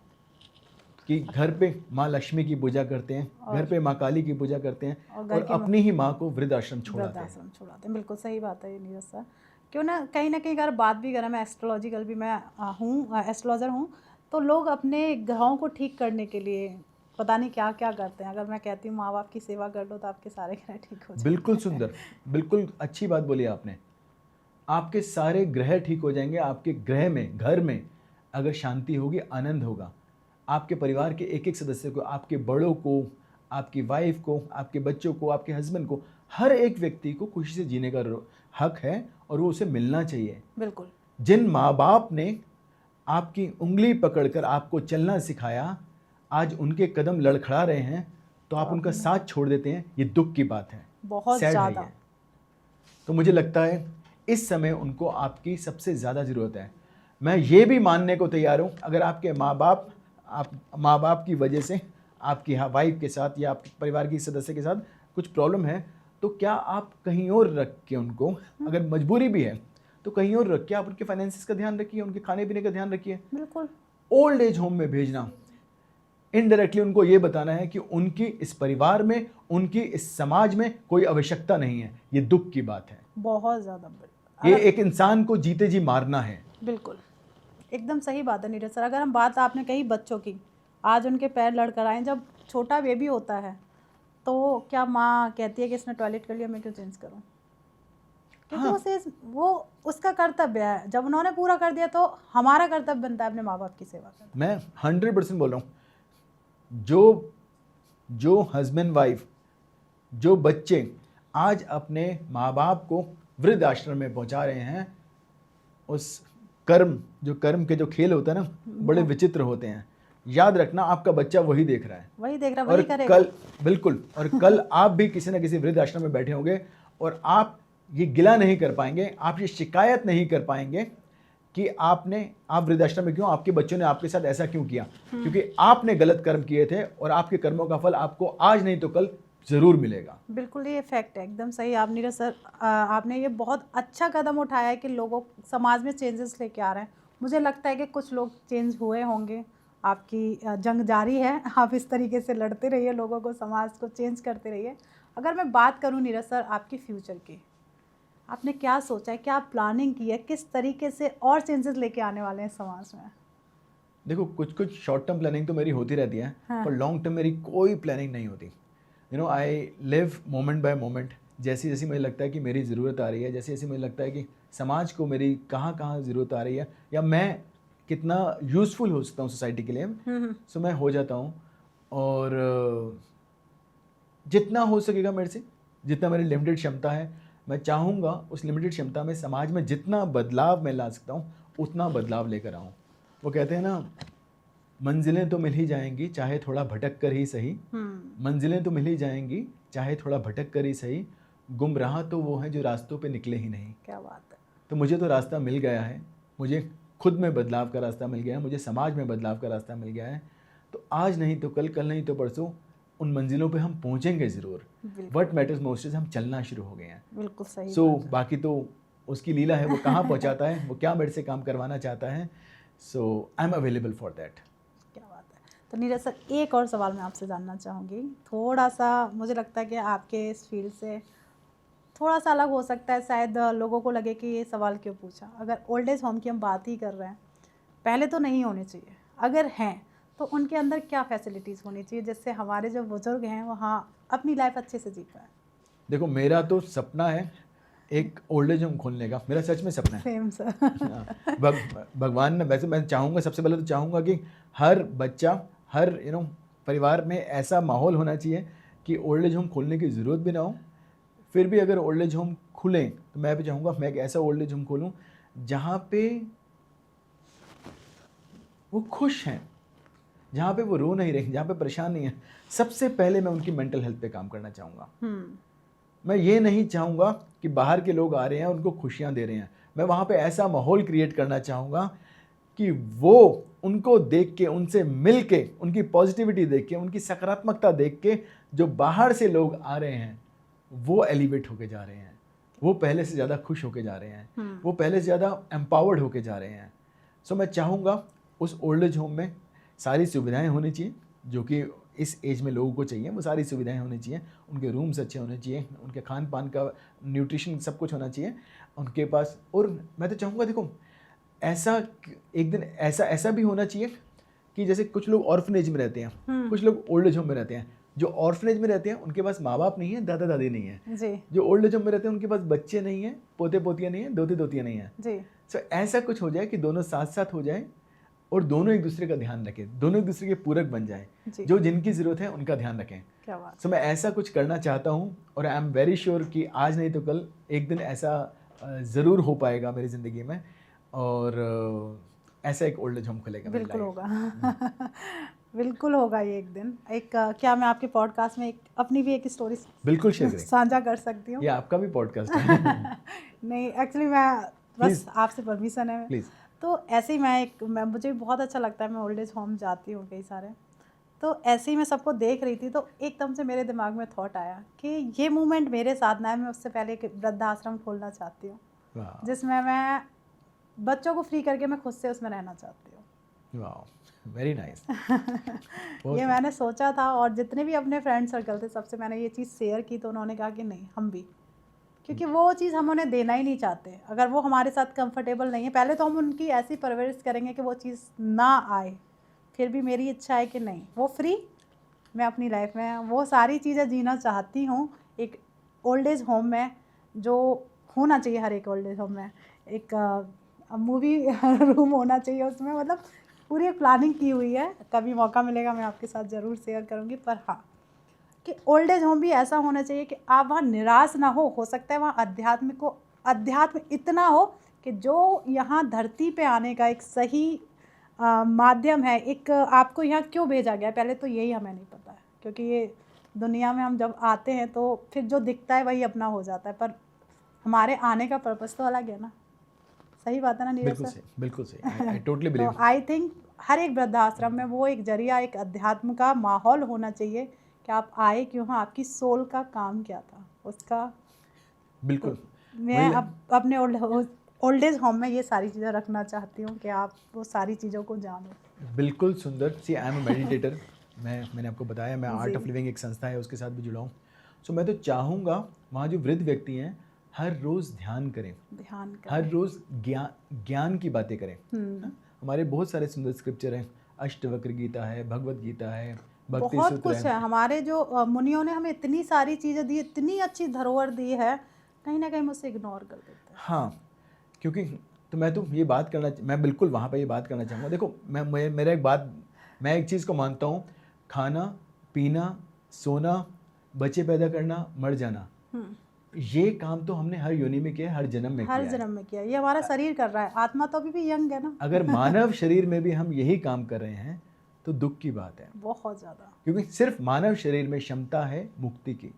Speaker 1: कि घर पे माँ लक्ष्मी की पूजा करते हैं, घर पे माँ काली की पूजा करते हैं और अपनी ही माँ को वृद्धाश्रम छोड़ाते हैं।
Speaker 2: वृद्धाश्रम छुड़ाते हैं, बिल्कुल सही बात है ये नीरज सर। क्यों ना कहीं अगर बात भी करें, मैं एस्ट्रोलॉजिकल भी मैं हूँ, एस्ट्रोलॉजर हूँ, तो लोग अपने ग्रहों को ठीक करने के लिए पता नहीं क्या क्या करते हैं। अगर मैं कहती हूँ माँ बाप की सेवा कर लो तो आपके सारे ग्रह ठीक हो जाते
Speaker 1: बिल्कुल
Speaker 2: हैं।
Speaker 1: सुंदर, बिल्कुल अच्छी बात बोली आपने। आपके सारे ग्रह ठीक हो जाएंगे। आपके ग्रह में, घर में अगर शांति होगी, आनंद होगा, आपके परिवार के एक एक सदस्य को, आपके बड़ों को, आपकी वाइफ को, आपके बच्चों को, आपके हस्बैंड को, हर एक व्यक्ति को खुशी से जीने का हक है और वो उसे मिलना चाहिए।
Speaker 2: बिल्कुल।
Speaker 1: जिन माँ बाप ने आपकी उंगली पकड़कर आपको चलना सिखाया, आज उनके कदम लड़खड़ा रहे हैं, तो आप उनका साथ छोड़ देते हैं, ये दुख की बात है,
Speaker 2: बहुत
Speaker 1: सैड है
Speaker 2: ज़्यादा।
Speaker 1: ये। तो मुझे लगता है इस समय उनको आपकी सबसे ज़्यादा ज़रूरत है। मैं ये भी मानने को तैयार हूँ, अगर आपके माँ बाप की वजह से आपकी वाइफ के साथ या आपके परिवार की सदस्य के साथ कुछ प्रॉब्लम है, तो क्या आप कहीं और रख के उनको, अगर मजबूरी भी है तो कहीं और रख के आप उनके फाइनेंसिस का ध्यान रखिए, उनके खाने पीने का ध्यान रखिए।
Speaker 2: बिल्कुल।
Speaker 1: ओल्ड एज होम में भेजना, इनडायरेक्टली उनको ये बताना है कि उनकी इस परिवार में, उनकी इस समाज में कोई आवश्यकता नहीं है। ये दुख की बात है,
Speaker 2: बहुत ज़्यादा।
Speaker 1: ये एक इंसान को जीते जी मारना है।
Speaker 2: बिल्कुल, एकदम सही बात है नीरज सर। अगर हम बात आपने कही बच्चों की, आज उनके पैर लड़खड़ आए। जब छोटा बेबी होता है तो क्या माँ कहती है कि इसने टॉयलेट कर लिया, मैं क्यों चेंज करूँ? क्योंकि
Speaker 1: हाँ।
Speaker 2: वो उसका कर्तव्य है। जब उन्होंने पूरा कर दिया तो हमारा कर्तव्य बनता है अपने माँ बाप की सेवा करना।
Speaker 1: मैं 100% बोल रहा हूँ, जो हस्बैंड वाइफ, जो बच्चे आज अपने माँ बाप को वृद्ध आश्रम में पहुंचा रहे हैं, उस कर्म के जो खेल होता है ना, बड़े विचित्र होते हैं। याद रखना, आपका बच्चा वही देख रहा है,
Speaker 2: वही देख रहा,
Speaker 1: और
Speaker 2: वही करेगा।
Speaker 1: कल, बिल्कुल, और कल आप भी किसी न किसी वृद्ध आश्रम में बैठे होंगे और आप ये गिला नहीं कर पाएंगे, आप ये शिकायत नहीं कर पाएंगे कि आप वृद्धाश्रम में क्यों, आपके बच्चों ने आपके साथ ऐसा क्यों किया, क्योंकि आपने गलत कर्म किए थे और आपके कर्मों का फल आपको आज नहीं तो कल जरूर मिलेगा।
Speaker 2: बिल्कुल, ये फैक्ट है, एकदम सही। आप नीरज सर, आपने ये बहुत अच्छा कदम उठाया है कि लोगों समाज में चेंजेस लेके आ रहे हैं। मुझे लगता है कि कुछ लोग चेंज हुए होंगे। आपकी जंग जारी है, आप इस तरीके से लड़ते रहिए, लोगों को, समाज को चेंज करते रहिए। अगर मैं बात करूँ नीरज सर आपकी फ्यूचर की, आपने क्या सोचा है, क्या प्लानिंग की है, किस तरीके से और चेंजेस लेके आने वाले हैं समाज में?
Speaker 1: देखो, कुछ शॉर्ट टर्म प्लानिंग तो मेरी होती रहती है,
Speaker 2: हाँ।
Speaker 1: पर लॉन्ग टर्म मेरी कोई प्लानिंग नहीं होती। I live moment bye moment. जैसी जैसी मुझे लगता है कि मेरी ज़रूरत आ रही है, जैसे जैसे मुझे लगता है कि समाज को मेरी कहाँ कहाँ ज़रूरत आ रही है, या मैं कितना यूज़फुल हो सकता हूँ सोसाइटी के लिए, सो मैं हो जाता हूँ। और जितना हो सकेगा मेरे से, जितना मेरी लिमिटेड क्षमता है, मैं चाहूँगा उस लिमिटेड क्षमता में समाज में जितना बदलाव मैं ला सकता हूँ उतना बदलाव लेकर आऊँ। वो कहते हैं ना, मंजिलें तो मिल ही जाएंगी चाहे थोड़ा भटक कर ही सही, मंजिलें तो मिल ही जाएंगी चाहे थोड़ा भटक कर ही सही, गुमराह तो वो हैं जो रास्तों पे निकले ही नहीं।
Speaker 2: क्या बात है।
Speaker 1: तो मुझे तो रास्ता मिल गया है, मुझे खुद में बदलाव का रास्ता मिल गया है, मुझे समाज में बदलाव का रास्ता मिल गया है। तो आज नहीं तो कल, कल नहीं तो परसों उन मंजिलों पे हम पहुंचेंगे ज़रूर। व्हाट मैटर्स मोस्ट इज हम चलना शुरू हो गए हैं।
Speaker 2: बिल्कुल सही।
Speaker 1: सो बाकी तो उसकी लीला है, वो कहाँ पहुंचाता है, वो क्या मेरे से काम करवाना चाहता है। So I am available for that.
Speaker 2: क्या बात है। तो नीरज सर, एक और सवाल मैं आपसे जानना चाहूँगी। थोड़ा सा मुझे लगता है कि आपके इस फील्ड से थोड़ा सा अलग हो सकता है, शायद लोगों को लगे कि ये सवाल क्यों पूछा। अगर ओल्ड एज होम की हम बात ही कर रहे हैं, पहले तो नहीं होने चाहिए, अगर हैं तो उनके अंदर क्या फैसिलिटीज़ होनी चाहिए जिससे हमारे जो बुजुर्ग हैं वहाँ अपनी लाइफ अच्छे से जी पाए?
Speaker 1: देखो, मेरा तो सपना है एक ओल्ड एज होम खोलने का, मेरा सच में सपना है।
Speaker 2: Same sir.
Speaker 1: भगवान ने, वैसे मैं चाहूँगा, सबसे पहले तो चाहूँगा कि हर बच्चा, हर परिवार में ऐसा माहौल होना चाहिए कि ओल्ड एज होम खोलने की ज़रूरत भी ना हो। फिर भी अगर ओल्ड एज होम खुलें तो मैं भी चाहूँगा मैं एक ऐसा ओल्ड एज होम खोलूँ जहाँ पे वो खुश हैं, जहाँ पे वो रो नहीं रहे, जहाँ पे परेशान नहीं है। सबसे पहले मैं उनकी मेंटल हेल्थ पे काम करना चाहूँगा। मैं ये नहीं चाहूँगा कि बाहर के लोग आ रहे हैं उनको खुशियाँ दे रहे हैं। मैं वहाँ पे ऐसा माहौल क्रिएट करना चाहूँगा कि वो उनको देख के, उनसे मिल के, उनकी पॉजिटिविटी देख के, उनकी सकारात्मकता देख के जो बाहर से लोग आ रहे हैं वो एलिवेट होके जा रहे हैं, वो पहले से ज़्यादा खुश होके जा रहे हैं, वो पहले से ज़्यादा एम्पावर्ड होके जा रहे हैं। सो मैं चाहूँगा उस ओल्ड एज होम में सारी सुविधाएं होनी चाहिए जो कि इस एज में लोगों को चाहिए, वो सारी सुविधाएं होनी चाहिए। उनके रूम्स अच्छे होने चाहिए, उनके खान पान का न्यूट्रिशन सब कुछ होना चाहिए उनके पास। और मैं तो चाहूँगा देखो ऐसा एक दिन ऐसा भी होना चाहिए कि जैसे कुछ लोग ऑर्फनेज में रहते हैं, कुछ लोग ओल्ड एज होम में रहते हैं। जो ऑर्फनेज में रहते हैं उनके पास माँ बाप नहीं है, दादा दादी नहीं है
Speaker 2: जी
Speaker 1: जो ओल्ड एज होम में रहते हैं उनके पास बच्चे नहीं हैं, पोते पोतियाँ नहीं हैं, दोते दोतियाँ नहीं हैं।
Speaker 2: जी
Speaker 1: सो ऐसा कुछ हो जाए कि दोनों साथ साथ हो जाए और दोनों एक दूसरे का ध्यान रखें, दोनों एक दूसरे के पूरक बन जाए,
Speaker 2: जी
Speaker 1: जो जिनकी ज़रूरत है उनका ध्यान रखें।
Speaker 2: क्या बात।
Speaker 1: सो मैं ऐसा कुछ करना चाहता हूँ और आई एम वेरी श्योर कि आज नहीं तो कल एक दिन ऐसा ज़रूर हो पाएगा मेरी ज़िंदगी में। और ऐसा एक ओल्ड एज होम खुलेगा मेरी
Speaker 2: बिल्कुल
Speaker 1: लाइफ।
Speaker 2: होगा बिल्कुल होगा ये एक दिन। एक क्या मैं आपके पॉडकास्ट में एक अपनी भी एक स्टोरी
Speaker 1: बिल्कुल शेयर करें,
Speaker 2: साझा कर सकती हूँ?
Speaker 1: ये आपका भी पॉडकास्ट है।
Speaker 2: नहीं एक्चुअली मैं बस
Speaker 1: Please.
Speaker 2: आपसे परमिशन है
Speaker 1: प्लीज़।
Speaker 2: तो ऐसे ही मैं मुझे भी बहुत अच्छा लगता है, मैं ओल्ड एज होम जाती हूँ कई सारे। तो ऐसे ही मैं सबको देख रही थी तो एकदम से मेरे दिमाग में थॉट आया कि ये मूवमेंट मेरे साथ ना है। मैं उससे पहले एक वृद्धाश्रम खोलना चाहती हूँ
Speaker 1: वाह
Speaker 2: जिसमें मैं बच्चों को फ्री करके मैं खुद से उसमें रहना चाहती हूँ।
Speaker 1: वाह वेरी नाइस।
Speaker 2: ये मैंने सोचा था और जितने भी अपने फ्रेंड सर्कल थे सबसे मैंने ये चीज़ शेयर की तो उन्होंने कहा कि नहीं हम भी, क्योंकि वो चीज़ हम उन्हें देना ही नहीं चाहते। अगर वो हमारे साथ कंफर्टेबल नहीं है पहले तो हम उनकी ऐसी परवरिश करेंगे कि वो चीज़ ना आए। फिर भी मेरी इच्छा है कि नहीं वो फ्री, मैं अपनी लाइफ में वो सारी चीज़ें जीना चाहती हूँ एक ओल्ड एज होम में, जो होना चाहिए हर एक ओल्ड एज होम में। एक मूवी रूम होना चाहिए उसमें, मतलब पूरी एक प्लानिंग की हुई है। कभी मौका मिलेगा मैं आपके साथ ज़रूर शेयर करूँगी। पर हाँ कि ओल्ड एज होम भी ऐसा होना चाहिए कि आप वहाँ निराश ना हो सकता है वहाँ अध्यात्म इतना हो कि जो यहाँ धरती पे आने का एक सही माध्यम है, एक आपको यहाँ क्यों भेजा गया है पहले तो यही हमें नहीं पता है। क्योंकि ये दुनिया में हम जब आते हैं तो फिर जो दिखता है वही अपना हो जाता है, पर हमारे आने का पर्पस तो अलग है ना। सही बात है ना नीरज
Speaker 1: बिल्कुल
Speaker 2: सर?
Speaker 1: सही, बिल्कुल सही। आई टोटली
Speaker 2: तो
Speaker 1: बिलीव।
Speaker 2: आई थिंक हर एक वृद्धाश्रम में वो एक जरिया, एक अध्यात्म का माहौल होना चाहिए कि आप आए क्यों, हाँ आपकी सोल का काम क्या था उसका।
Speaker 1: बिल्कुल।
Speaker 2: तो मैं अब अपने ओल्ड एज होम में ये सारी चीज़ें रखना चाहती हूँ कि आप वो सारी चीज़ों को जानो।
Speaker 1: बिल्कुल सुंदर। सी आई एम अ मेडिटेटर। मैंने आपको बताया मैं आर्ट ऑफ
Speaker 2: जी
Speaker 1: लिविंग एक संस्था है उसके साथ भी जुड़ा हूँ। सो मैं तो चाहूँगा वहाँ जो वृद्ध व्यक्ति हैं हर रोज़ ध्यान करें,
Speaker 2: ध्यान
Speaker 1: हर
Speaker 2: करें।
Speaker 1: रोज़ ज्ञान की बातें करें। हाँ? हमारे बहुत सारे सुंदर स्क्रिप्चर हैं, अष्टवक्र गीता है, भगवत गीता है, भक्ति
Speaker 2: बहुत
Speaker 1: सूत्र
Speaker 2: कुछ
Speaker 1: है।
Speaker 2: है हमारे जो मुनियों ने हमें इतनी सारी चीज़ें दी, इतनी अच्छी धरोहर दी है, कहीं ना कहीं मुझसे इग्नोर कर देते हैं।
Speaker 1: हाँ, क्योंकि तो मैं बिल्कुल वहाँ पे ये बात करना चाहूँगा। देखो मैं एक चीज़ को मानता हूँ, खाना पीना सोना बच्चे पैदा करना मर जाना, ये काम तो हमने हर योनि में किया है, हर जन्म में
Speaker 2: हर
Speaker 1: किया है।
Speaker 2: जन्म में किया, ये हमारा शरीर कर रहा है, आत्मा तो अभी भी यंग है ना।
Speaker 1: अगर मानव शरीर में भी हम यही काम कर रहे हैं तो दुख की बात है,
Speaker 2: बहुत ज़्यादा।
Speaker 1: क्योंकि सिर्फ मानव शरीर में क्षमता है मुक्ति की,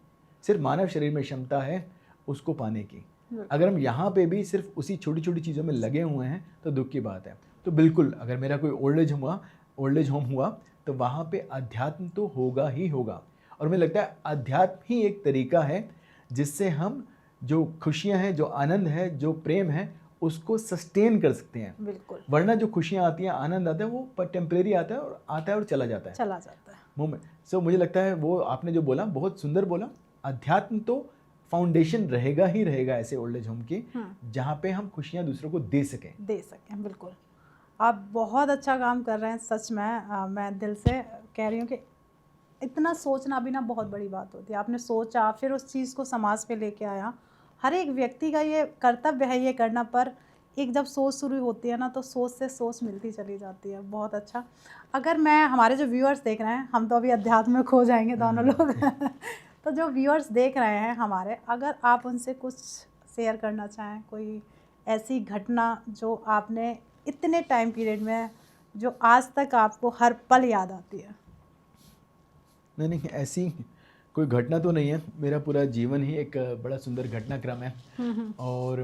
Speaker 1: सिर्फ मानव शरीर में क्षमता है उसको पाने की। अगर हम यहाँ पे भी सिर्फ उसी छोटी छोटी चीज़ों में लगे हुए हैं तो दुख की बात है। तो बिल्कुल अगर मेरा कोई ओल्ड एज होम हुआ तो वहाँ पे अध्यात्म तो होगा ही होगा। और मुझे लगता है अध्यात्म ही एक तरीका है जिससे हम जो खुशियाँ हैं, जो आनंद है, जो प्रेम है उसको सस्टेन कर सकते हैं।
Speaker 2: बिल्कुल
Speaker 1: वरना जो खुशियाँ आती हैं, आनंद आता है, वो टेम्परेरी आता है और चला जाता है
Speaker 2: चला जाता है।
Speaker 1: मोमेंट। सो मुझे लगता है वो आपने जो बोला बहुत सुंदर बोला। अध्यात्म तो फाउंडेशन रहेगा ही रहेगा ऐसे ओल्ड एज होम की, जहाँ पे हम खुशियाँ दूसरों को दे सकें।
Speaker 2: बिल्कुल आप बहुत अच्छा काम कर रहे हैं सच में। मैं दिल से कह रही हूँ कि इतना सोचना भी ना बहुत बड़ी बात होती है। आपने सोचा फिर उस चीज़ को समाज पे लेके आया। हर एक व्यक्ति का ये कर्तव्य है ये करना, पर एक जब सोच शुरू होती है ना तो सोच से सोच मिलती चली जाती है। बहुत अच्छा। अगर मैं हमारे जो व्यूअर्स देख रहे हैं, हम तो अभी अध्यात्म में खो जाएंगे दोनों लोग तो जो व्यूअर्स देख रहे हैं हमारे, अगर आप उनसे कुछ शेयर करना चाहें, कोई ऐसी घटना जो आपने इतने टाइम पीरियड में जो आज तक आपको हर पल याद आती है।
Speaker 1: नहीं ऐसी कोई घटना तो नहीं है, मेरा पूरा जीवन ही एक बड़ा सुंदर घटनाक्रम है। और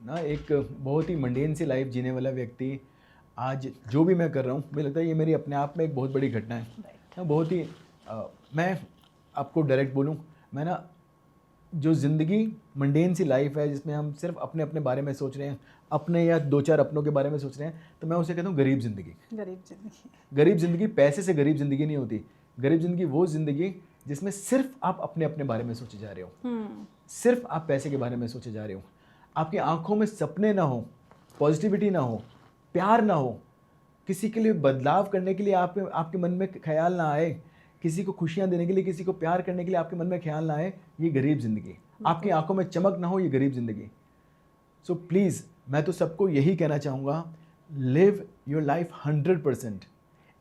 Speaker 1: ना एक बहुत ही मंडेन सी लाइफ जीने वाला व्यक्ति आज जो भी मैं कर रहा हूँ मुझे लगता है ये मेरी अपने आप में एक बहुत बड़ी घटना है। बहुत ही मैं आपको डायरेक्ट बोलूँ, मैं ना जो ज़िंदगी मंडेन सी लाइफ है जिसमें हम सिर्फ अपने अपने बारे में सोच रहे हैं, अपने या 2-4 अपनों के बारे में सोच रहे हैं, तो मैं उसे कहता हूँ गरीब ज़िंदगी।
Speaker 2: गरीब जिंदगी।
Speaker 1: गरीब ज़िंदगी पैसे से गरीब ज़िंदगी नहीं होती। गरीब ज़िंदगी वो ज़िंदगी जिसमें सिर्फ आप अपने अपने बारे में सोचे जा रहे हो, सिर्फ आप पैसे के बारे में सोचे जा रहे हो, आपकी आंखों में सपने ना हो, पॉजिटिविटी ना हो, प्यार ना हो, किसी के लिए बदलाव करने के लिए आपके मन में ख्याल ना आए, किसी को खुशियाँ देने के लिए, किसी को प्यार करने के लिए आपके मन में ख्याल ना आए, ये गरीब ज़िंदगी। आपकी आंखों में चमक ना हो, ये गरीब ज़िंदगी। सो प्लीज़ मैं तो सबको यही कहना चाहूँगा, लिव योर लाइफ 100%।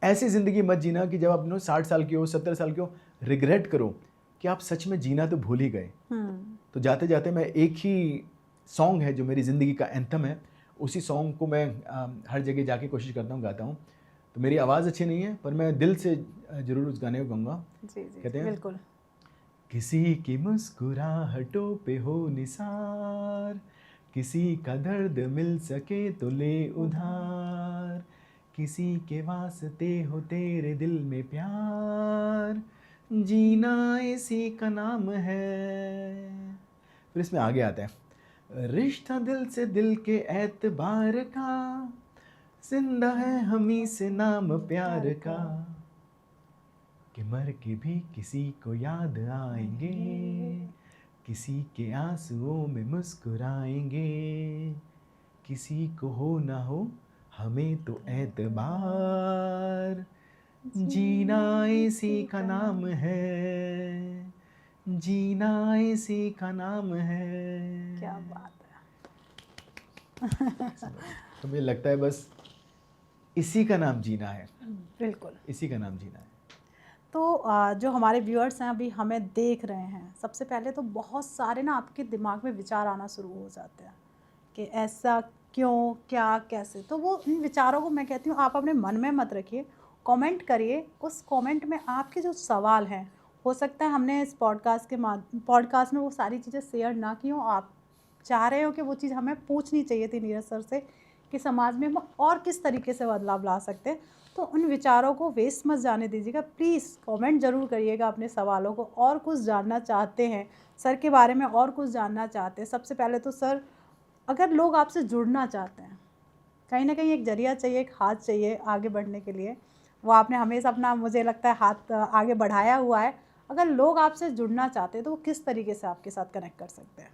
Speaker 1: ऐसी ज़िंदगी मत जीना कि जब आप 60 साल के हो, 70 साल के हो, रिग्रेट करो कि आप सच में जीना तो भूल ही गए। तो जाते जाते मैं एक ही सॉन्ग है जो मेरी ज़िंदगी का एंथम है, उसी सॉन्ग को मैं हर जगह जाके कोशिश करता हूँ, गाता हूँ। तो मेरी आवाज़ अच्छी नहीं है पर मैं दिल से ज़रूर उस गाने को गाऊँगा।
Speaker 2: जी जी
Speaker 1: कहते हैं
Speaker 2: बिल्कुल।
Speaker 1: किसी की मुस्कुराहटों पे हो निसार, किसी का दर्द मिल सके तो ले उधार, किसी के वास्ते हो तेरे दिल में प्यार, जीना इसी का नाम है। फिर इसमें आगे आता है, रिश्ता दिल से दिल के एतबार का, जिंदा है हमी से नाम प्यार का, कि मर के भी किसी को याद आएंगे, किसी के आंसुओं में मुस्कुराएंगे, किसी को हो ना हो हमें तो एतबार, जीना इसी का नाम है, जीना इसी का नाम है।
Speaker 2: क्या बात है।
Speaker 1: तो मुझे लगता है बस इसी का नाम जीना है,
Speaker 2: बिल्कुल।
Speaker 1: इसी का नाम जीना है।
Speaker 2: तो जो हमारे व्यूअर्स हैं अभी हमें देख रहे हैं, सबसे पहले तो बहुत सारे ना आपके दिमाग में विचार आना शुरू हो जाते हैं कि ऐसा क्यों, क्या, कैसे। तो वो इन विचारों को मैं कहती हूँ आप अपने मन में मत रखिए, कमेंट करिए। उस कमेंट में आपके जो सवाल हैं, हो सकता है हमने इस पॉडकास्ट में वो सारी चीज़ें शेयर ना की हों, आप चाह रहे हो कि वो चीज़ हमें पूछनी चाहिए थी नीरज सर से कि समाज में हम और किस तरीके से बदलाव ला सकते हैं। तो उन विचारों को वेस्ट मत जाने दीजिएगा, प्लीज़ कमेंट ज़रूर करिएगा अपने सवालों को। और कुछ जानना चाहते हैं सर के बारे में, और कुछ जानना चाहते हैं, सबसे पहले तो सर अगर लोग आपसे जुड़ना चाहते हैं, कहीं ना कहीं एक जरिया चाहिए, एक हाथ चाहिए आगे बढ़ने के लिए। वो आपने हमेशा अपना, मुझे लगता है, हाथ आगे बढ़ाया हुआ है। अगर लोग आपसे जुड़ना चाहते हैं तो वो किस तरीके से आपके साथ कनेक्ट कर सकते हैं?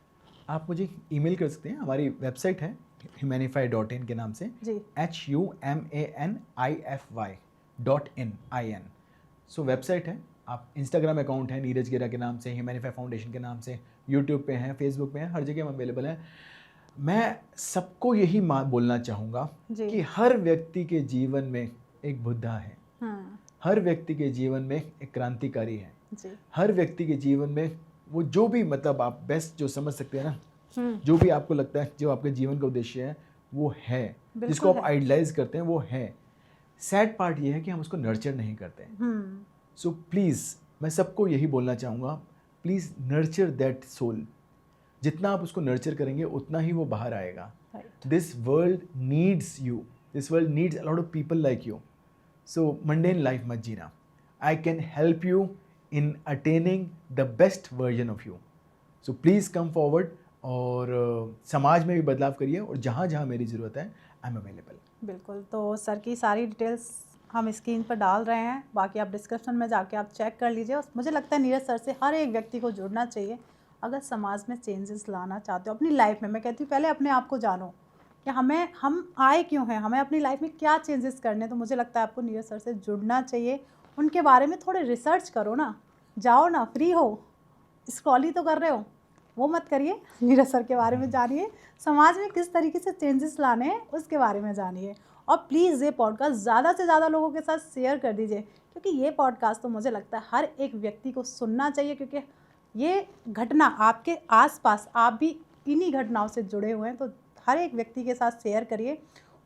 Speaker 1: आप मुझे ईमेल कर सकते हैं, हमारी वेबसाइट है humanify.in के नाम से,
Speaker 2: जी।
Speaker 1: HUMANIFY.in। सो वेबसाइट है। आप इंस्टाग्राम अकाउंट है नीरज गेरा के नाम से, ह्यूमैनिफाई फाउंडेशन के नाम से, यूट्यूब पे हैं, फेसबुक पे हैं, हर जगह हम अवेलेबल हैं। मैं सबको यही बोलना चाहूँगा कि हर व्यक्ति के जीवन में एक बुद्धा है, हर व्यक्ति के जीवन में एक क्रांतिकारी है, हर व्यक्ति के जीवन में वो जो भी, मतलब आप बेस्ट जो समझ सकते हैं ना, जो भी आपको लगता है जो आपके जीवन का उद्देश्य है वो है, जिसको आप आइडलाइज करते हैं वो है। सैड पार्ट ये है कि हम उसको नर्चर नहीं करते। सो प्लीज़ मैं सबको यही बोलना चाहूँगा, प्लीज़ नर्चर दैट सोल। जितना आप उसको नर्चर करेंगे उतना ही वो बाहर आएगा। This world needs you, this world needs a lot of people like you. So mundane life मत जीना। I can help you in attaining the best version of you. So please come forward और समाज में भी बदलाव करिए, और जहाँ जहाँ मेरी ज़रूरत है आई एम अवेलेबल।
Speaker 2: बिल्कुल। तो सर की सारी डिटेल्स हम स्क्रीन पर डाल रहे हैं, बाकी आप डिस्क्रिप्शन में जाके आप चेक कर लीजिए। और मुझे लगता है नीरज सर से हर एक व्यक्ति को जुड़ना चाहिए अगर समाज में चेंजेस लाना चाहते हो अपनी लाइफ में। मैं कहती हूँ पहले अपने आप को जानो कि हम आए क्यों हैं, हमें अपनी लाइफ में क्या चेंजेस करने। तो मुझे लगता है आपको नीरज सर से जुड़ना चाहिए, उनके बारे में थोड़े रिसर्च करो ना, जाओ ना, फ्री हो, स्क्रॉल ही तो कर रहे हो, वो मत करिए, नीरज सर के बारे में जानिए, समाज में किस तरीके से चेंजेस लाने हैं उसके बारे में जानिए। और प्लीज़ ये पॉडकास्ट ज़्यादा से ज़्यादा लोगों के साथ शेयर कर दीजिए, क्योंकि ये पॉडकास्ट तो मुझे लगता है हर एक व्यक्ति को सुनना चाहिए, क्योंकि ये घटना आपके आसपास, आप भी इन्हीं घटनाओं से जुड़े हुए हैं। तो हर एक व्यक्ति के साथ शेयर करिए,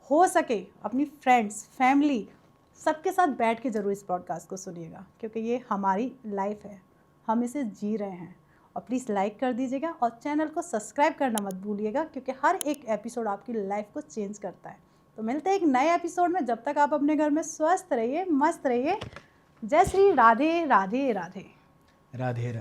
Speaker 2: हो सके अपनी फ्रेंड्स, फैमिली, सबके साथ बैठ के ज़रूर इस पॉडकास्ट को सुनिएगा, क्योंकि ये हमारी लाइफ है, हम इसे जी रहे हैं। और प्लीज़ लाइक कर दीजिएगा और चैनल को सब्सक्राइब करना मत भूलिएगा, क्योंकि हर एक एपिसोड आपकी लाइफ को चेंज करता है। तो मिलते हैं एक नए एपिसोड में, जब तक आप अपने घर में स्वस्थ रहिए, मस्त रहिए। जय श्री राधे राधे राधे।
Speaker 1: राधे राधे।